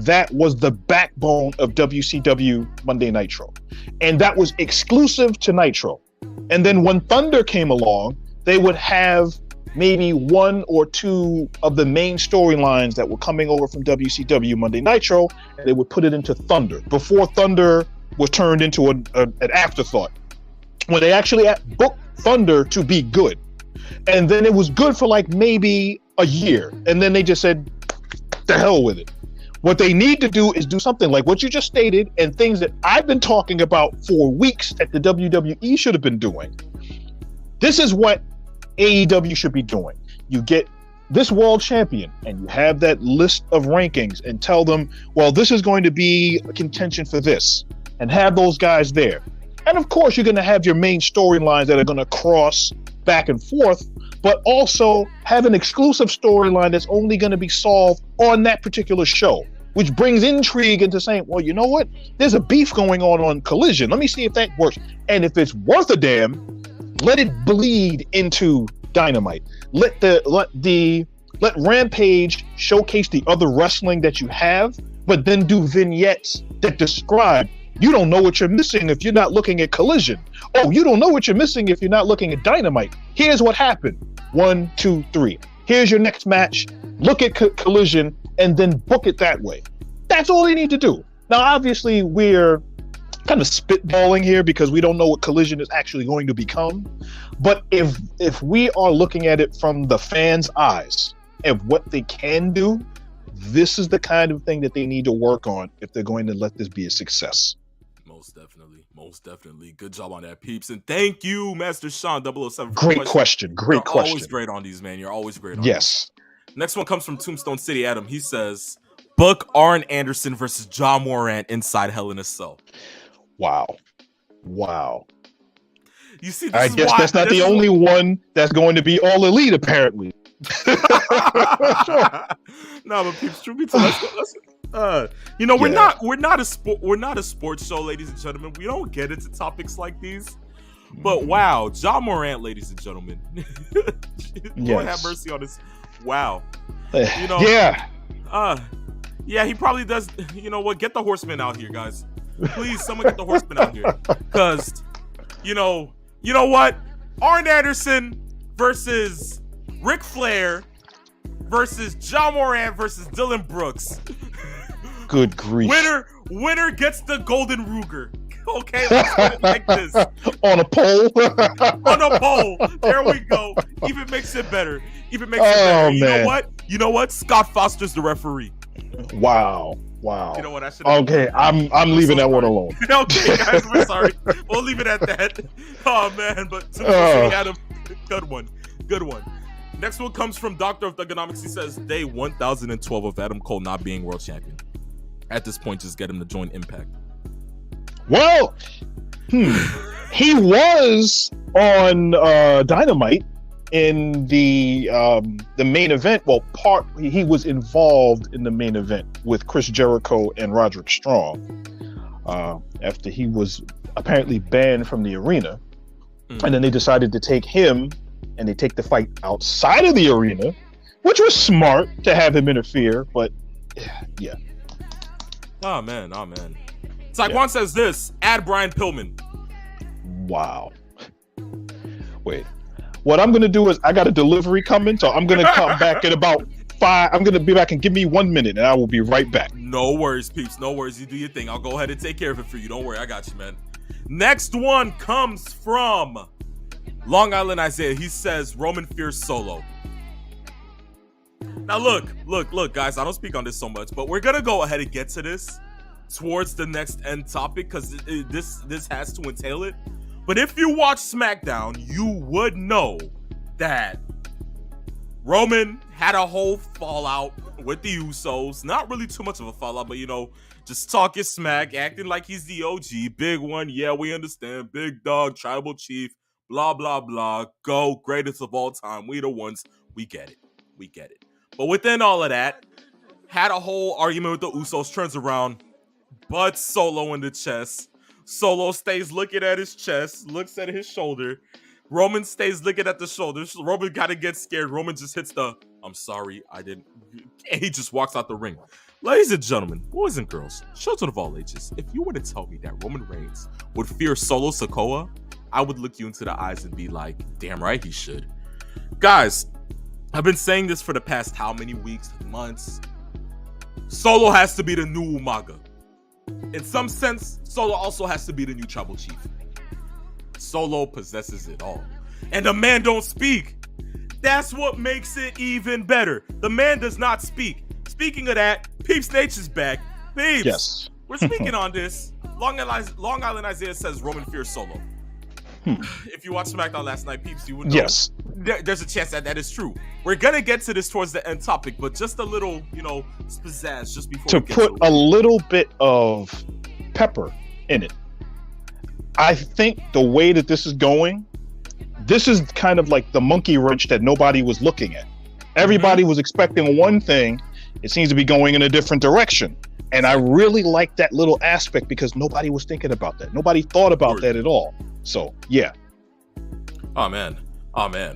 that was the backbone of WCW Monday Nitro. And that was exclusive to Nitro. And then when Thunder came along, they would have maybe one or two of the main storylines that were coming over from WCW Monday Nitro, and they would put it into Thunder. Before Thunder was turned into an afterthought, when they actually booked Thunder to be good. And then it was good for like maybe a year, and then they just said, the hell with it. What they need to do is do something like what you just stated, and things that I've been talking about for weeks that the WWE should have been doing. This is what AEW should be doing. You get this world champion and you have that list of rankings and tell them, well, this is going to be a contention for this, and have those guys there. And of course, you're going to have your main storylines that are going to cross back and forth, but also have an exclusive storyline that's only going to be solved on that particular show, which brings intrigue into saying, well, you know what? There's a beef going on Collision. Let me see if that works. And if it's worth a damn, let it bleed into Dynamite. Let Rampage showcase the other wrestling that you have, but then do vignettes that describe, you don't know what you're missing if you're not looking at Collision. Oh, you don't know what you're missing if you're not looking at Dynamite. Here's what happened. 1, 2, 3. Here's your next match. Look at Collision and then book it that way. That's all they need to do. Now, obviously, we're kind of spitballing here because we don't know what Collision is actually going to become. But if we are looking at it from the fans' eyes and what they can do, this is the kind of thing that they need to work on if they're going to let this be a success. Most definitely. Most definitely. Good job on that, peeps. And thank you, Master Sean 007. Great question. Great question. You're always great on these, man. You're always great on yes. these. Next one comes from Tombstone City Adam. He says, book Arn Anderson versus Ja Morant inside Hell in a Cell. Wow. Wow. You see, I guess that's not the only one that's going to be all elite, apparently. No, but peeps, truth be told, we're not a sports show, ladies and gentlemen. We don't get into topics like these. But wow, Ja Morant, ladies and gentlemen. Lord have mercy on us. Wow. Yeah, he probably does. You know what? Get the Horseman out here, guys. Please, someone get the Horseman out here. Because, you know what? Arn Anderson versus Ric Flair versus Ja Morant versus Dylan Brooks. Good grief. Winner gets the Golden Ruger. Okay, let's put it like this. On a pole? On a pole. There we go. Even makes it better. You Man. You know what? Scott Foster's the referee. Wow. You know what? I should. Okay, I'm leaving that one alone. Okay, guys, we're sorry. We'll leave it at that. Oh man, but Adam, good one. Next one comes from Doctor of Thugonomics. He says, day 1012 of Adam Cole not being world champion. At this point, just get him to join Impact. Well, he was on Dynamite in the main event. Well, he was involved in the main event with Chris Jericho and Roderick Strong after he was apparently banned from the arena. And then they decided to take him and they take the fight outside of the arena, which was smart to have him interfere, but yeah. Oh man. Taekwon says this, add Brian Pillman. Wow. Wait. What I'm going to do is I got a delivery coming, so I'm going to come back in about 5. I'm going to be back and give me 1 minute and I will be right back. No worries, peeps. No worries. You do your thing. I'll go ahead and take care of it for you. Don't worry. I got you, man. Next one comes from Long Island Isaiah. He says Roman fears Solo. Now look, guys, I don't speak on this so much, but we're gonna go ahead and get to this towards the next end topic because this has to entail it. But if you watch SmackDown, you would know that Roman had a whole fallout with the Usos. Not really too much of a fallout, but just talking smack, acting like he's the OG, big one. Yeah, we understand, big dog, tribal chief, blah blah blah. Go, greatest of all time. We the ones. We get it. But within all of that, had a whole argument with the Usos, turns around, butts Solo in the chest. Solo stays looking at his chest, looks at his shoulder. Roman stays looking at the shoulders. Roman gotta get scared. Roman just hits the, I'm sorry, I didn't. And he just walks out the ring. Ladies and gentlemen, boys and girls, children of all ages, if you were to tell me that Roman Reigns would fear Solo Sikoa, I would look you into the eyes and be like, damn right he should. Guys, I've been saying this for the past how many weeks, months. Solo has to be the new Umaga. In some sense, Solo also has to be the new tribal chief. Solo possesses it all. And the man don't speak. That's what makes it even better. The man does not speak. Speaking of that, Peeps Nature's back. Peeps, yes. We're speaking on this. Long Island Isaiah says Roman fears Solo. If you watched SmackDown last night, Peeps, you would know. Yes. There's a chance that is true. We're gonna get to this towards the end topic, but just a little, pizzazz just before to put a little bit of pepper in it. I think the way that this is going, this is kind of like the monkey wrench that nobody was looking at. Everybody was expecting one thing. It seems to be going in a different direction. And I really like that little aspect because nobody was thinking about that. Nobody thought about that at all. So, yeah. Oh, man.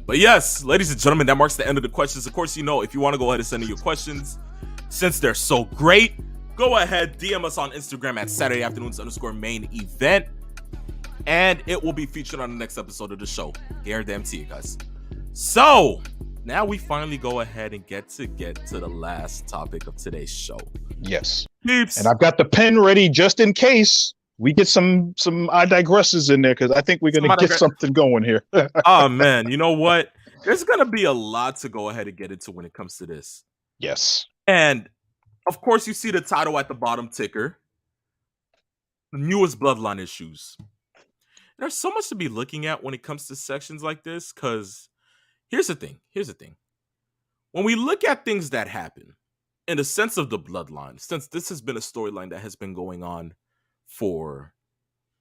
But yes, ladies and gentlemen, that marks the end of the questions. Of course, if you want to go ahead and send in your questions, since they're so great, go ahead, DM us on Instagram at Saturday Afternoons_main event. And it will be featured on the next episode of the show. Guarantee you guys. So, now we finally go ahead and get to the last topic of today's show. Yes. Peeps. And I've got the pen ready just in case we get some I digresses in there because I think we're gonna Somebody get something going here. Oh man, you know what? There's gonna be a lot to go ahead and get into when it comes to this. Yes. And of course, you see the title at the bottom ticker, the newest bloodline issues. There's so much to be looking at when it comes to sections like this, because here's the thing. Here's the thing. When we look at things that happen in the sense of the bloodline, since this has been a storyline that has been going on for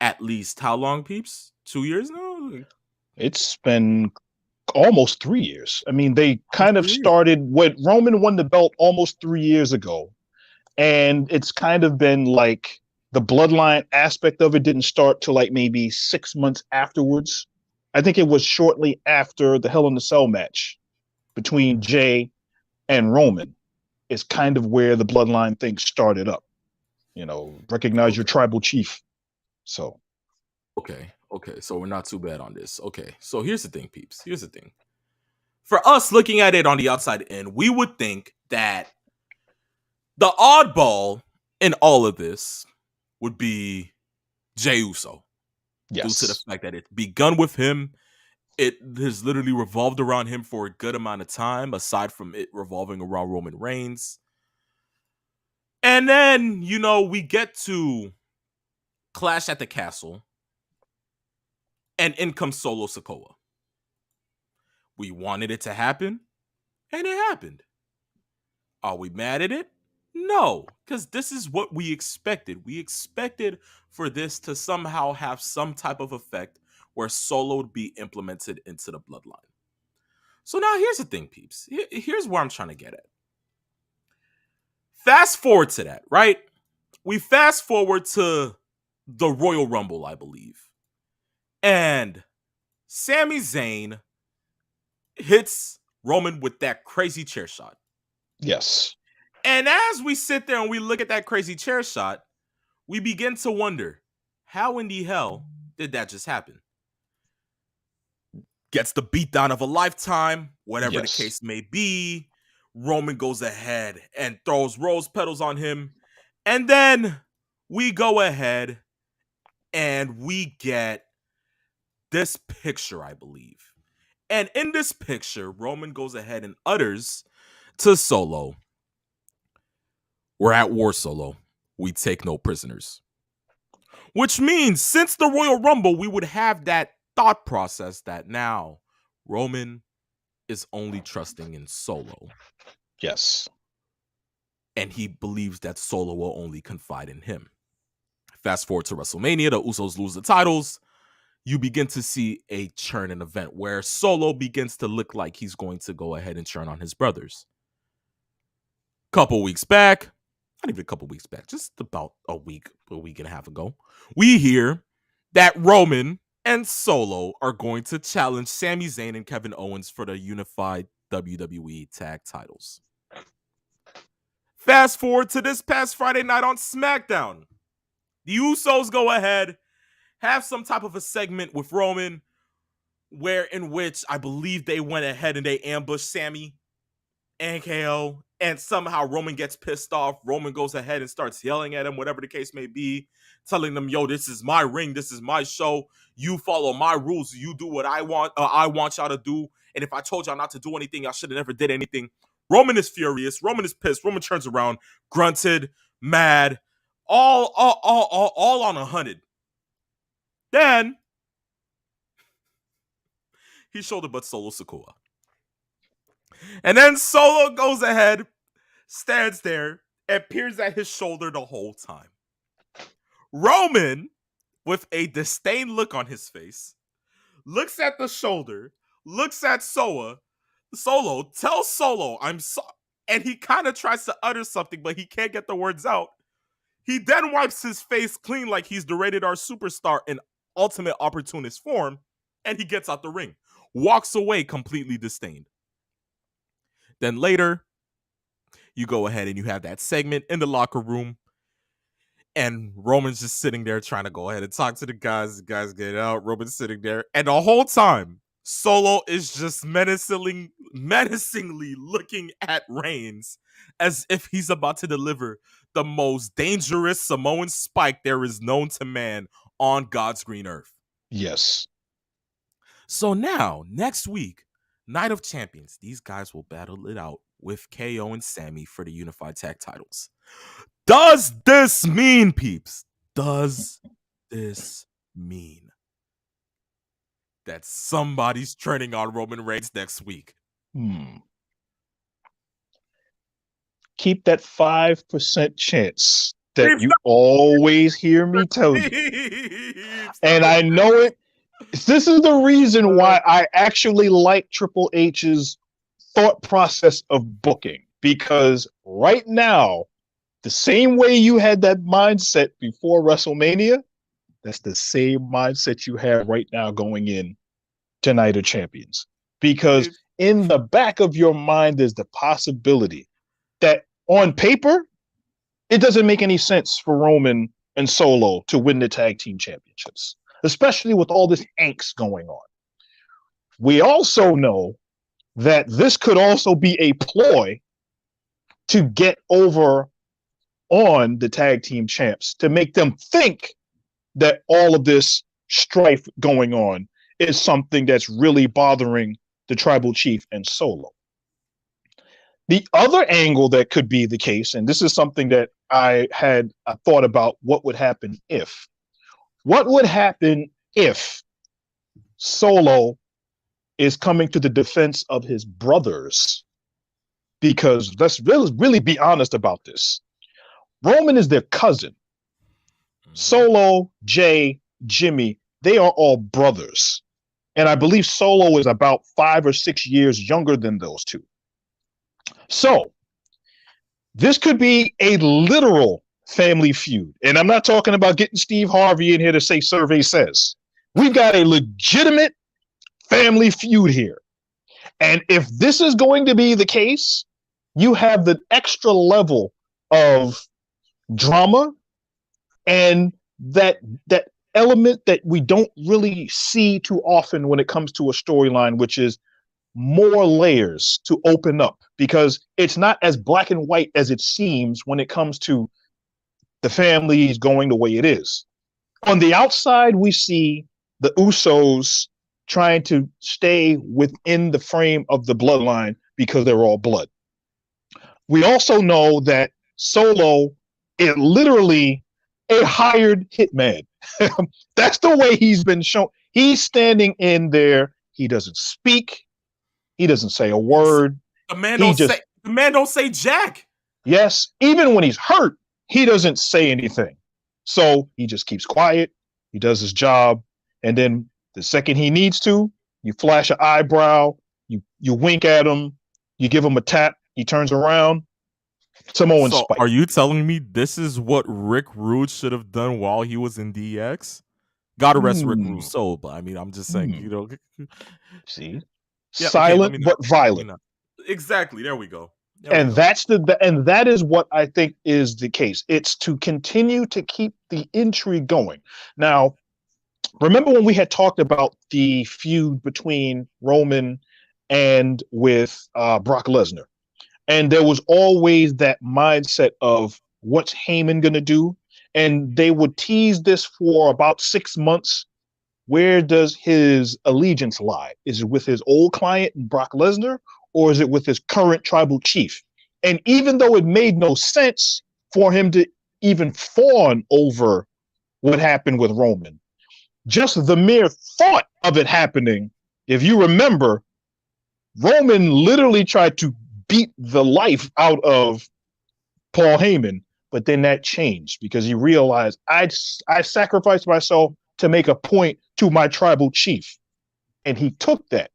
at least how long, peeps? 2 years now? It's been almost 3 years. I mean, they Almost kind of 3 years. started when Roman won the belt almost 3 years ago. And it's kind of been like the bloodline aspect of it didn't start till like maybe 6 months afterwards. I think it was shortly after the Hell in the Cell match between Jay and Roman is kind of where the bloodline thing started up. Recognize your Okay. tribal chief. So, Okay. So we're not too bad on this. Okay. So here's the thing, peeps. Here's the thing. For us looking at it on the outside in, we would think that the oddball in all of this would be Jey Uso, due to the yes. fact that it begun with him. It has literally revolved around him for a good amount of time, aside from it revolving around Roman Reigns. And then, we get to Clash at the Castle, and in comes Solo Sikoa. We wanted it to happen, and it happened. Are we mad at it? No, because this is what we expected. We expected for this to somehow have some type of effect where Solo would be implemented into the bloodline. So now here's the thing, peeps. Here's where I'm trying to get at. Fast forward to that, right? We fast forward to the Royal Rumble, I believe. And Sami Zayn hits Roman with that crazy chair shot. Yes. And as we sit there and we look at that crazy chair shot, we begin to wonder, how in the hell did that just happen? Gets the beatdown of a lifetime, whatever the Yes. case may be. Roman goes ahead and throws rose petals on him. And then we go ahead and we get this picture, I believe. And in this picture, Roman goes ahead and utters to Solo, "We're at war, Solo. We take no prisoners." Which means since the Royal Rumble, we would have that thought process that now Roman is only trusting in Solo. Yes. And he believes that Solo will only confide in him. Fast forward to WrestleMania, the Usos lose the titles. You begin to see a churn in event where Solo begins to look like he's going to go ahead and turn on his brothers. Couple weeks back, not even a couple weeks back, just about a week and a half ago, we hear that Roman and Solo are going to challenge Sami Zayn and Kevin Owens for the unified WWE tag titles. Fast forward to this past Friday night on SmackDown. The Usos go ahead, have some type of a segment with Roman, in which I believe they went ahead and they ambushed Sami and KO, and somehow Roman gets pissed off. Roman goes ahead and starts yelling at him, whatever the case may be, telling them, "Yo, this is my ring, this is my show. You follow my rules. You do what I want. I want y'all to do. And if I told y'all not to do anything, y'all should have never did anything." Roman is furious. Roman is pissed. Roman turns around, grunted, mad, all on 100. Then he shoulder butts Solo Sikoa. And then Solo goes ahead, stands there, and peers at his shoulder the whole time. Roman, with a disdain look on his face, looks at the shoulder, looks at Solo, tells Solo, "I'm sorry," and he kind of tries to utter something, but he can't get the words out. He then wipes his face clean like he's the Rated R superstar in ultimate opportunist form, and he gets out the ring, walks away completely disdained. Then later, you go ahead and you have that segment in the locker room, and Roman's just sitting there trying to go ahead and talk to the guys. The guys get out. Roman's sitting there, and the whole time, Solo is just menacingly looking at Reigns as if he's about to deliver the most dangerous Samoan spike there is known to man on God's green earth. Yes. So now, next week, Night of Champions, these guys will battle it out with KO and Sammy for the unified tag titles. Does this mean, peeps? Does this mean that somebody's turning on Roman Reigns next week? Keep that 5% chance that you always hear me tell you. And I know it. This is the reason why I actually like Triple H's thought process of booking. Because right now, the same way you had that mindset before WrestleMania, that's the same mindset you have right now going in to Night of Champions. Because in the back of your mind, there's the possibility that on paper, it doesn't make any sense for Roman and Solo to win the tag team championships, especially with all this angst going on. We also know that this could also be a ploy to get over on the tag team champs, to make them think that all of this strife going on is something that's really bothering the tribal chief and Solo. The other angle that could be the case, and this is something that I thought about, what would happen if Solo is coming to the defense of his brothers? Because let's really be honest about this. Roman is their cousin. Solo, Jay, Jimmy, they are all brothers. And I believe Solo is about 5 or 6 years younger than those two. So this could be a literal family feud. And I'm not talking about getting Steve Harvey in here to say survey says. We've got a legitimate family feud here. And if this is going to be the case, you have the extra level of drama and that element that we don't really see too often when it comes to a storyline, which is more layers to open up, because it's not as black and white as it seems when it comes to the families going the way it is. On the outside, we see the Usos trying to stay within the frame of the bloodline because they're all blood. We also know that Solo is literally a hired hitman. That's the way he's been shown. He's standing in there. He doesn't speak. He doesn't say a word. The man don't say jack. Yes, even when he's hurt, he doesn't say anything. So he just keeps quiet. He does his job, and then the second he needs to, you flash an eyebrow, you wink at him, you give him a tap, he turns around. Samoan spike. Are you telling me this is what Rick Rude should have done while he was in DX? God rest Rick Rude's soul, but I mean, I'm just saying, you know. See, yeah, silent but violent. Exactly. There we go. That is what I think is the case. It's to continue to keep the intrigue going. Now, remember when we had talked about the feud between Roman and with Brock Lesnar? And there was always that mindset of what's Heyman going to do? And they would tease this for about 6 months. Where does his allegiance lie? Is it with his old client, Brock Lesnar, or is it with his current tribal chief? And even though it made no sense for him to even fawn over what happened with Roman, just the mere thought of it happening, if you remember, Roman literally tried to beat the life out of Paul Heyman, but then that changed because he realized I sacrificed myself to make a point to my tribal chief, and he took that.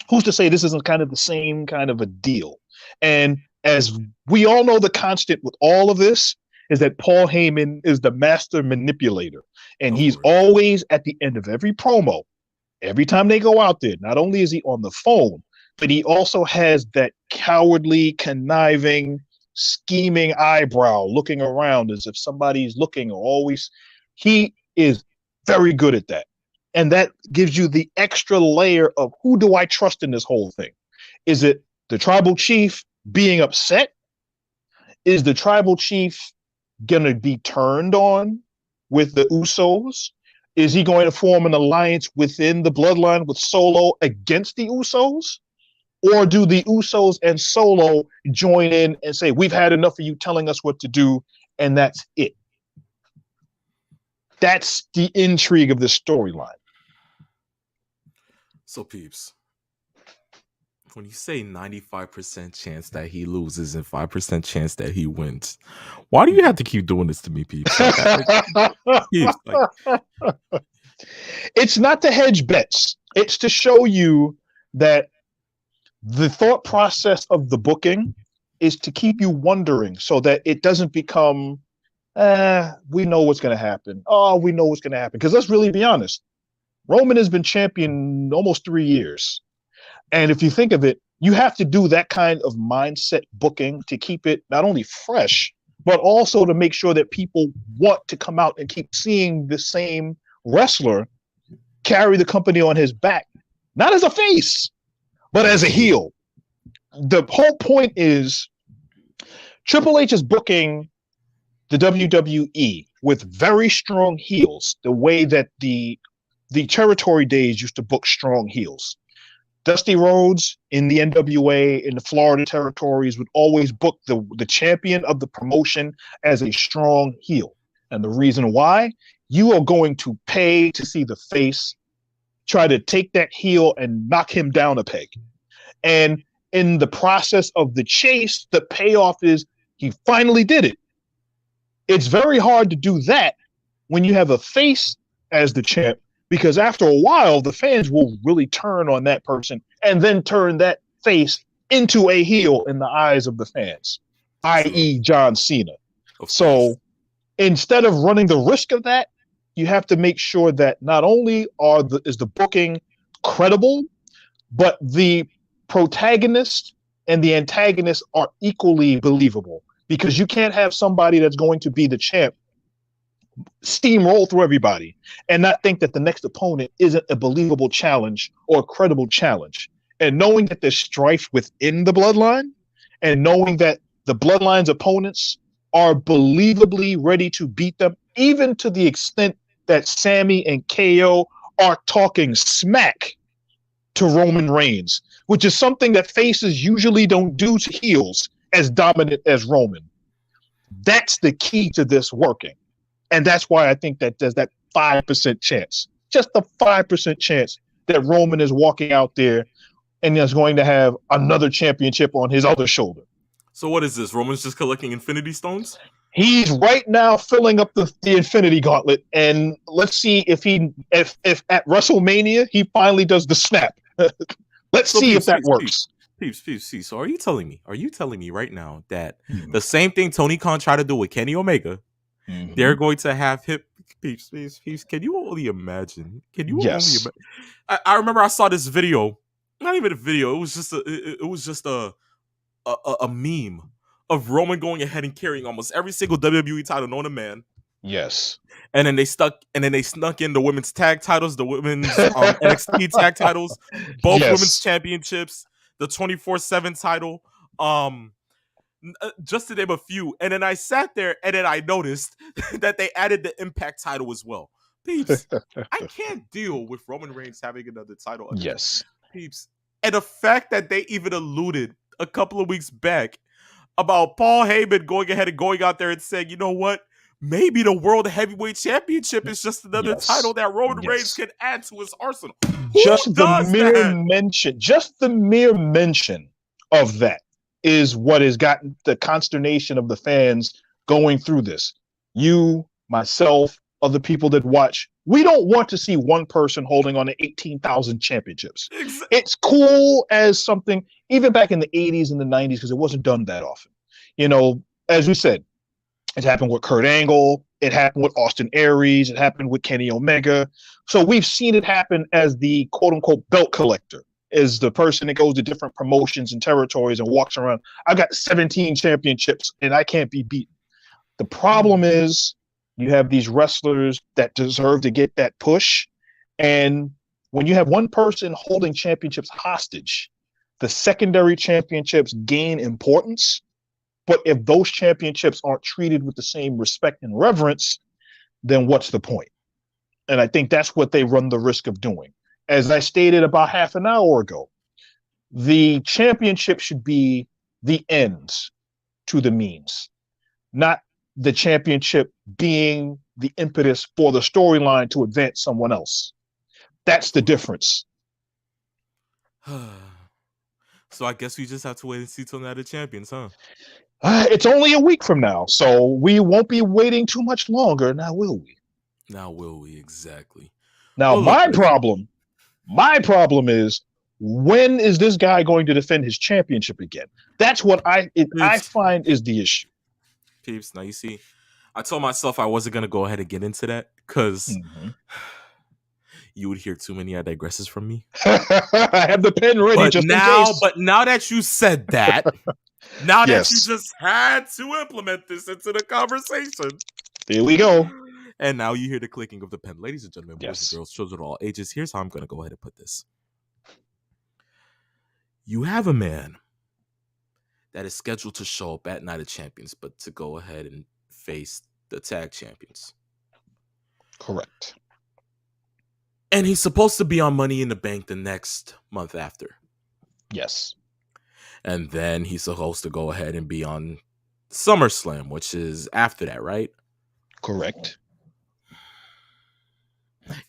Who's to say this isn't kind of the same kind of a deal? And as we all know, the constant with all of this is that Paul Heyman is the master manipulator, and he's always at the end of every promo, every time they go out there, not only is he on the phone, but he also has that cowardly, conniving, scheming eyebrow looking around as if somebody's looking, or always. He is very good at that. And that gives you the extra layer of who do I trust in this whole thing? Is it the tribal chief being upset? Is the tribal chief going to be turned on with the Usos? Is he going to form an alliance within the bloodline with Solo against the Usos? Or do the Usos and Solo join in and say, we've had enough of you telling us what to do, and that's it? That's the intrigue of the storyline. So, peeps, when you say 95% chance that he loses and 5% chance that he wins, why do you have to keep doing this to me, peeps? Peeps, it's not to hedge bets. It's to show you that the thought process of the booking is to keep you wondering so that it doesn't become, we know what's going to happen. Oh, we know what's going to happen. Because let's really be honest. Roman has been champion almost 3 years. And if you think of it, you have to do that kind of mindset booking to keep it not only fresh, but also to make sure that people want to come out and keep seeing the same wrestler carry the company on his back, not as a face, but as a heel. The whole point is Triple H is booking the WWE with very strong heels, the way that the territory days used to book strong heels. Dusty Rhodes in the NWA in the Florida territories would always book the champion of the promotion as a strong heel. And the reason why, you are going to pay to see the face try to take that heel and knock him down a peg. And in the process of the chase, the payoff is he finally did it. It's very hard to do that when you have a face as the champ, because after a while, the fans will really turn on that person and then turn that face into a heel in the eyes of the fans, i.e. John Cena. So instead of running the risk of that, you have to make sure that not only is the booking credible, but the protagonist and the antagonist are equally believable, because you can't have somebody that's going to be the champ steamroll through everybody and not think that the next opponent isn't a believable challenge or a credible challenge. And knowing that there's strife within the bloodline and knowing that the bloodline's opponents are believably ready to beat them, even to the extent that Sammy and KO are talking smack to Roman Reigns, which is something that faces usually don't do to heels as dominant as Roman. That's the key to this working. And that's why I think that there's that 5% chance, just a 5% chance that Roman is walking out there and is going to have another championship on his other shoulder. So what is this? Roman's just collecting Infinity Stones? He's right now filling up the Infinity Gauntlet, and let's see if at WrestleMania he finally does the snap. Let's see if that works. Peeps. So are you telling me right now that the same thing Tony Khan tried to do with Kenny Omega, they're going to have him? Peeps. Can you only imagine? Yes. I remember I saw this video. Not even a video. It was just a meme of Roman going ahead and carrying almost every single WWE title known to man. Yes. And then they snuck in the women's tag titles, the women's NXT tag titles, both women's championships, the 24/7 title, just to name a few. And then I sat there and then I noticed that they added the Impact title as well. Peeps, I can't deal with Roman Reigns having another title again. Yes. Peeps. And the fact that they even alluded a couple of weeks back about Paul Heyman going ahead and going out there and saying, you know what? Maybe the World Heavyweight Championship is just another title that Roman Reigns can add to his arsenal. Just the mere mention of that is what has gotten the consternation of the fans going through this. You, myself, other people that watch, we don't want to see one person holding on to 18,000 championships. Exactly. It's cool as something, even back in the 80s and the 90s, because it wasn't done that often. You know, as we said, it happened with Kurt Angle. It happened with Austin Aries. It happened with Kenny Omega. So we've seen it happen as the quote-unquote belt collector, is the person that goes to different promotions and territories and walks around. I've got 17 championships, and I can't be beaten. The problem is you have these wrestlers that deserve to get that push, And when you have one person holding championships hostage, the secondary championships gain importance. But if those championships aren't treated with the same respect and reverence, then what's the point? And I think that's what they run the risk of doing. As I stated about half an hour ago, the championship should be the ends to the means, not the championship being the impetus for the storyline to advance someone else. That's the difference. So I guess we just have to wait and see till Night of Champions, huh? It's only a week from now, so we won't be waiting too much longer, now will we? Now will we? Exactly. Now, Well, look, my problem is, when is this guy going to defend his championship again? That's what I find is the issue. Peeps, now you see, I told myself I wasn't going to go ahead and get into that because you would hear too many I digresses from me. I have the pen ready in case. But now that you said that, now that you just had to implement this into the conversation. Here we go. And now you hear the clicking of the pen. Ladies and gentlemen, boys and girls, children of all ages, here's how I'm going to go ahead and put this. You have a man that is scheduled to show up at Night of Champions, but to go ahead and face the tag champions. Correct. And he's supposed to be on Money in the Bank the next month after. Yes. And then he's supposed to go ahead and be on SummerSlam, which is after that, right? Correct.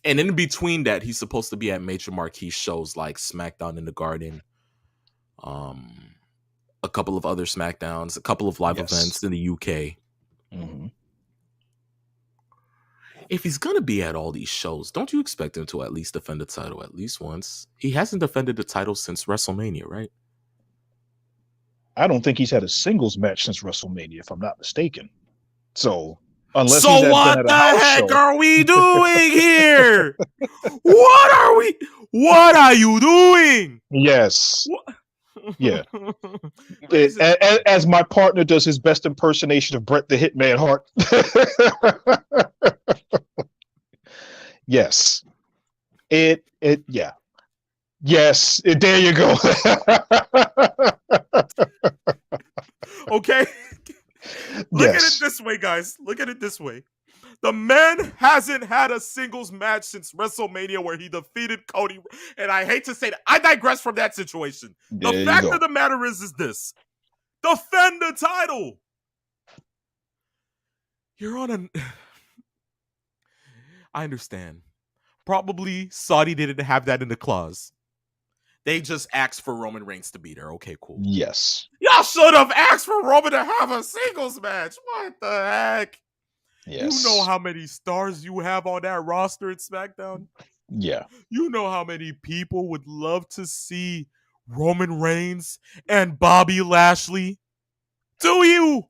And in between that, he's supposed to be at major marquee shows like SmackDown in the Garden, a couple of other SmackDowns, a couple of live events in the UK. Mm-hmm. If he's going to be at all these shows, don't you expect him to at least defend the title at least once? He hasn't defended the title since WrestleMania, right? I don't think he's had a singles match since WrestleMania, if I'm not mistaken. So, unless so he's what the heck are we doing here? What are you doing? Yes. Yeah. As my partner does his best impersonation of Bret the Hitman Hart. Yes. Yeah. Yes. There you go. Okay. Look at it this way, guys. Look at it this way. The man hasn't had a singles match since WrestleMania where he defeated Cody. And I hate to say that. I digress from that situation. The fact of the matter is this. Defend the title. You're on a... I understand. Probably Saudi didn't have that in the clause. They just asked for Roman Reigns to be there. Okay, cool. Yes. Y'all should have asked for Roman to have a singles match. What the heck? Yes. You know how many stars you have on that roster in SmackDown? Yeah. You know how many people would love to see Roman Reigns and Bobby Lashley? Do you?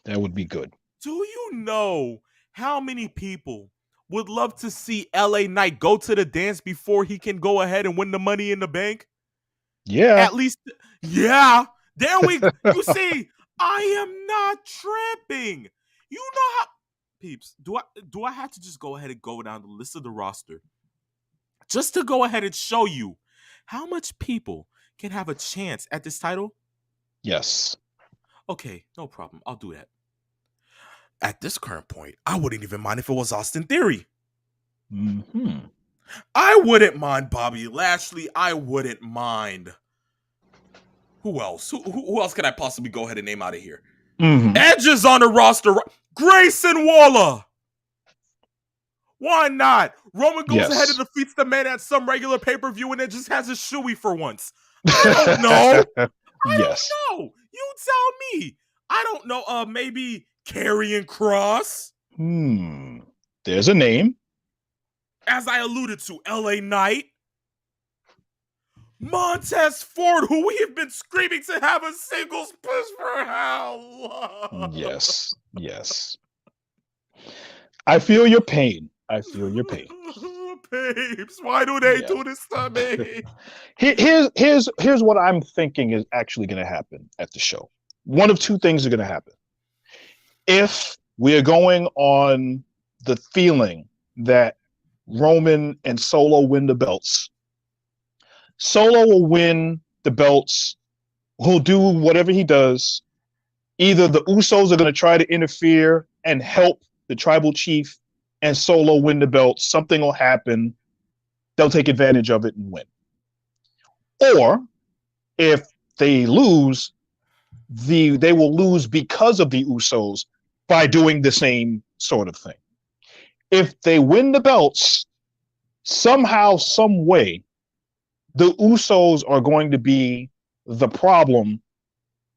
That would be good. Do you know how many people would love to see LA Knight go to the dance before he can go ahead and win the Money in the Bank? Yeah. At least, yeah. There we go. You see, I am not tripping. You know how, peeps, do I have to just go ahead and go down the list of the roster just to go ahead and show you how much people can have a chance at this title? Yes. Okay, no problem. I'll do that. At this current point, I wouldn't even mind if it was Austin Theory. Mm-hmm. I wouldn't mind Bobby Lashley. I wouldn't mind. Who else? Who else can I possibly go ahead and name out of here? Mm-hmm. Edge is on the roster. Grayson Waller. Why not? Roman goes ahead and defeats the man at some regular pay-per-view and then just has a shoey for once. I don't know. I don't know. You tell me. I don't know. Maybe Karrion Kross. There's a name. As I alluded to, LA Knight. Montez Ford, who we have been screaming to have a singles push for how long? Yes. I feel your pain. Babes, why do they do this to me? Here's what I'm thinking is actually going to happen at the show. One of two things are going to happen. If we are going on the feeling that Roman and Solo win the belts. Solo will win the belts. He'll do whatever he does. Either the Usos are going to try to interfere and help the tribal chief and Solo win the belts. Something will happen. They'll take advantage of it and win. Or if they lose, they will lose because of the Usos by doing the same sort of thing. If they win the belts, somehow, some way, the Usos are going to be the problem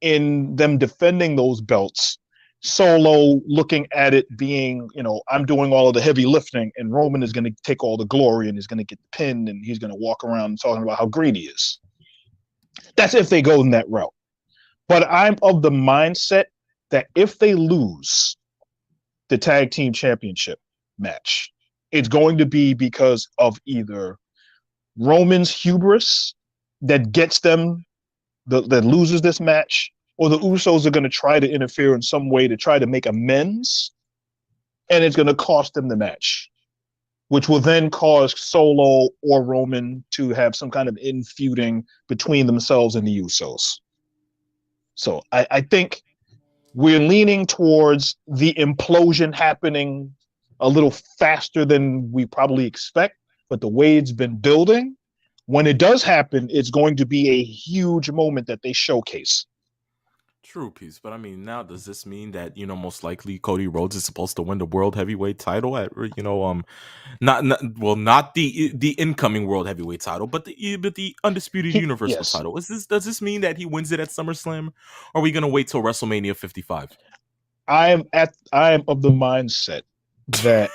in them defending those belts. Solo looking at it being, I'm doing all of the heavy lifting, and Roman is going to take all the glory and he's going to get the pin and he's going to walk around talking about how great he is. That's if they go in that route. But I'm of the mindset that if they lose the tag team championship match, it's going to be because of either Roman's hubris that gets them, that loses this match, or the Usos are going to try to interfere in some way to try to make amends, and it's going to cost them the match, which will then cause Solo or Roman to have some kind of infeuding between themselves and the Usos. So I think we're leaning towards the implosion happening a little faster than we probably expect, but the way it's been building, when it does happen, it's going to be a huge moment that they showcase. True, Peace. But I mean, now does this mean that most likely Cody Rhodes is supposed to win the world heavyweight title at not the incoming world heavyweight title, but the undisputed universal title? Does this mean that he wins it at SummerSlam? Or are we gonna wait till WrestleMania 55? I am of the mindset that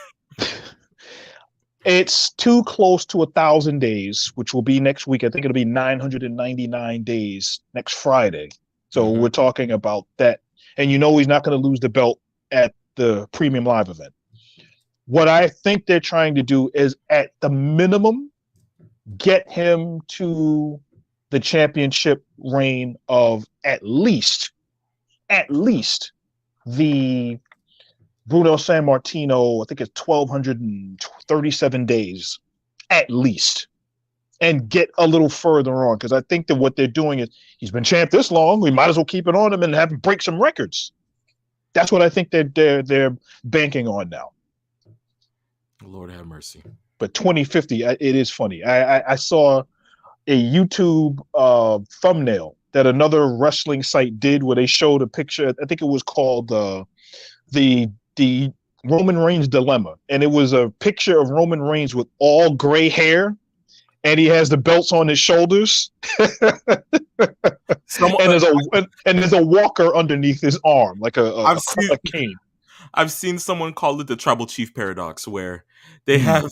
it's too close to 1,000 days, which will be next week. I think it'll be 999 days next Friday. So we're talking about that. And he's not going to lose the belt at the Premium Live event. What I think they're trying to do is, at the minimum, get him to the championship reign of at least the Bruno Sammartino, I think it's 1,237 days, at least. And get a little further on, because I think that what they're doing is, he's been champ this long, we might as well keep it on him and have him break some records. That's what I think they're banking on now. Lord have mercy. But 2050, it is funny. I saw a YouTube thumbnail that another wrestling site did where they showed a picture. I think it was called the Roman Reigns dilemma, and it was a picture of Roman Reigns with all gray hair. And he has the belts on his shoulders, and there's a walker underneath his arm, like a cane. I've seen someone call it the Tribal Chief Paradox, where they have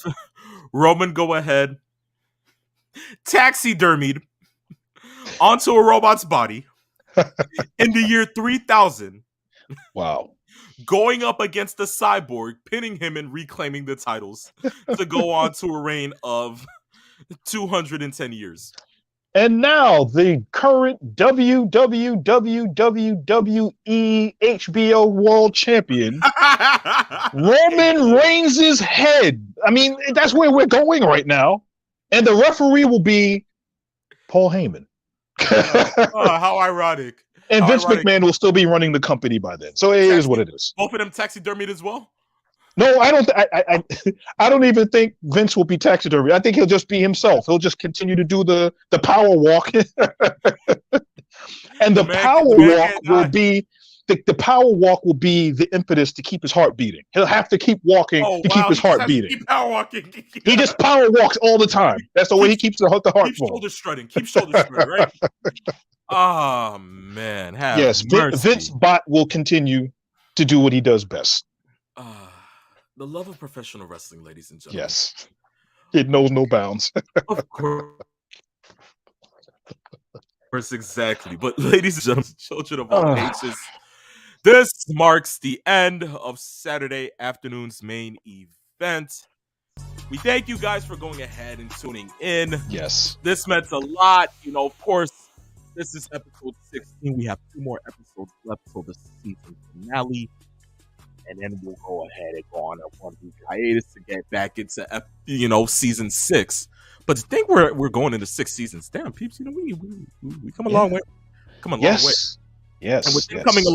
Roman go ahead, taxidermied onto a robot's body in the year 3000. Wow. Going up against the cyborg, pinning him and reclaiming the titles to go on to a reign of 210 years. And now the current WWE HBO World Champion, Roman Reigns' head. I mean, that's where we're going right now. And the referee will be Paul Heyman. How ironic. And Vince McMahon will still be running the company by then. So it is what it is. Both of them taxidermied as well? No, I don't. I don't even think Vince will be taxidermy. I think he'll just be himself. He'll just continue to do the power walk, and the power walk will be the power walk will be the impetus to keep his heart beating. He'll have to keep walking to keep his heart beating. Keep power walking. He just power walks all the time. That's the way he keeps the heart going. Keep shoulder strutting. Keep shoulder strutting. Right. Oh man. Yes, Vince Bot will continue to do what he does best. The love of professional wrestling, ladies and gentlemen. Yes. It knows no bounds. Of course. Exactly. But ladies and gentlemen, children of all ages, this marks the end of Saturday afternoon's main event. We thank you guys for going ahead and tuning in. Yes. This meant a lot. Of course, this is episode 16. We have 2 more episodes left for the season finale. and then we'll go ahead and go on a 1 week hiatus to get back into season 6. But to think we're going into 6 seasons, damn peeps, we come a long way, come a long way. Yes, and within coming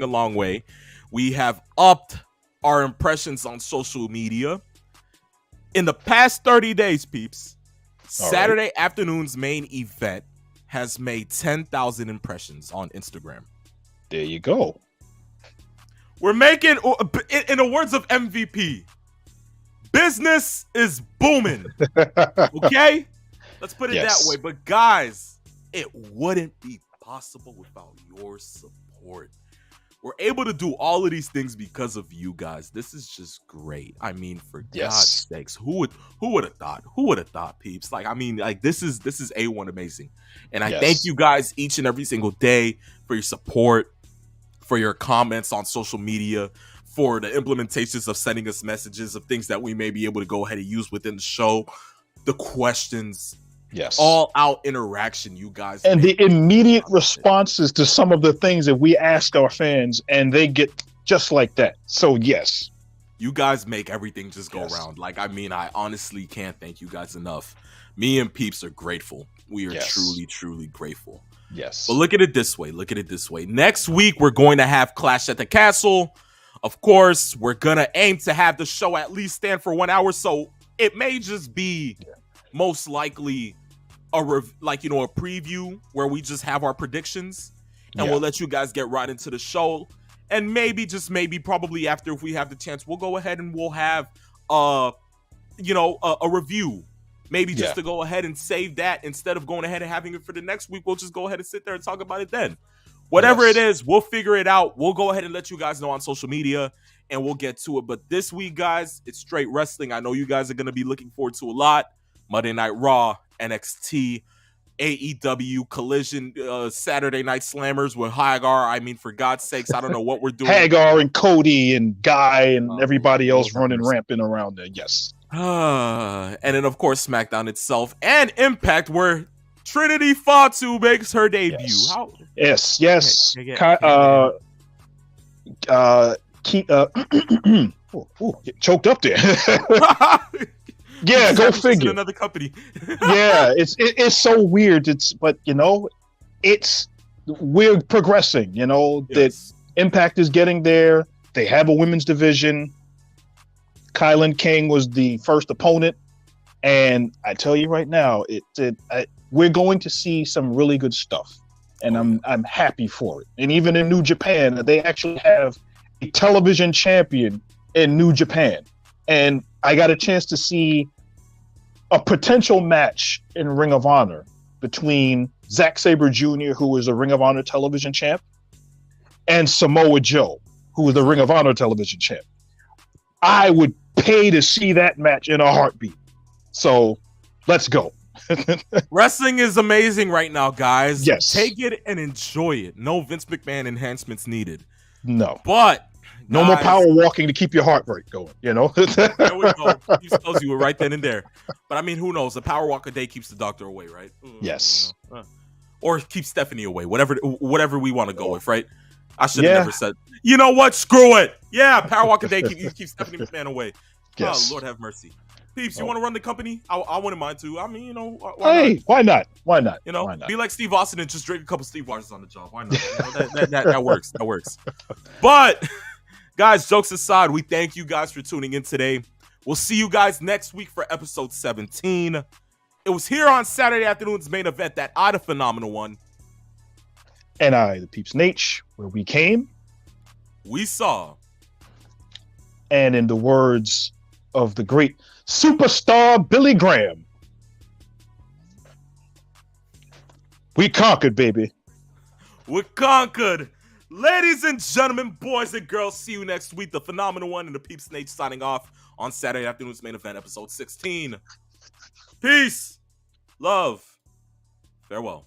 a long way, we have upped our impressions on social media. In the past 30 days, peeps, Saturday afternoon's main event has made 10,000 impressions on Instagram. There you go. We're making, in the words of MVP, business is booming. Okay? Let's put it that way. But guys, it wouldn't be possible without your support. We're able to do all of these things because of you guys. This is just great. I mean, for God's sakes, who would have thought? Who would have thought, peeps? Like, I mean, like this is A1 amazing. And I thank you guys each and every single day for your support, for your comments on social media, for the implementations of sending us messages of things that we may be able to go ahead and use within the show, the questions. All out interaction, you guys. And the immediate responses to some of the things that we ask our fans, and they get just like that. So, yes. You guys make everything just go around. Like, I mean, I honestly can't thank you guys enough. Me and peeps are grateful. We are truly, truly grateful. Yes. But look at it this way. Next week, we're going to have Clash at the Castle. Of course, we're going to aim to have the show at least stand for 1 hour. So it may just be most likely a preview where we just have our predictions and we'll let you guys get right into the show. And maybe, just maybe, probably after, if we have the chance, we'll go ahead and we'll have a review. Maybe just to go ahead and save that instead of going ahead and having it for the next week. We'll just go ahead and sit there and talk about it then. Whatever it is, we'll figure it out. We'll go ahead and let you guys know on social media and we'll get to it. But this week, guys, it's straight wrestling. I know you guys are going to be looking forward to a lot. Monday Night Raw, NXT, AEW, Collision, Saturday Night Slammers with Hagar. I mean, for God's sakes, I don't know what we're doing. Hagar and Cody and Guy and everybody else running rampant around there. Yes. And then, of course, SmackDown itself and Impact, where Trinity Fatu makes her debut. Yes. Choked up there. Yeah, go figure. Another company. Yeah, it's so weird. But we're progressing. That Impact is getting there. They have a women's division. Kylan King was the first opponent, and I tell you right now, we're going to see some really good stuff, and I'm happy for it. And even in New Japan, they actually have a television champion in New Japan, and I got a chance to see a potential match in Ring of Honor between Zack Sabre Jr., who is a Ring of Honor television champ, and Samoa Joe, who is the Ring of Honor television champ. I would pay to see that match in a heartbeat. So let's go. Wrestling is amazing right now, guys. Yes. Take it and enjoy it. No Vince McMahon enhancements needed. No. But no more power walking to keep your heart rate going, There we go. He tells you right then and there. But I mean, who knows? A power walk a day keeps the doctor away, right? Yes. Or keeps Stephanie away. Whatever we want to go with, right? I should have never said, you know what? Screw it. Yeah, power walk a day keep Stephanie McMahon away. Yes. Oh, Lord have mercy. Peeps, you want to run the company? I wouldn't mind too. I mean, why not? Why not? Why not? Be like Steve Austin and just drink a couple Steve Austin's on the job. Why not? That works. That works. But guys, jokes aside, we thank you guys for tuning in today. We'll see you guys next week for episode 17. It was here on Saturday afternoon's main event that I, the phenomenal one, and I, the peeps Nate, where we came, we saw, and in the words of the great superstar Billy Graham, we conquered, baby. We conquered. Ladies and gentlemen, boys and girls, see you next week. The phenomenal one and the peeps Nate signing off on Saturday afternoon's main event, episode 16. Peace, love, farewell.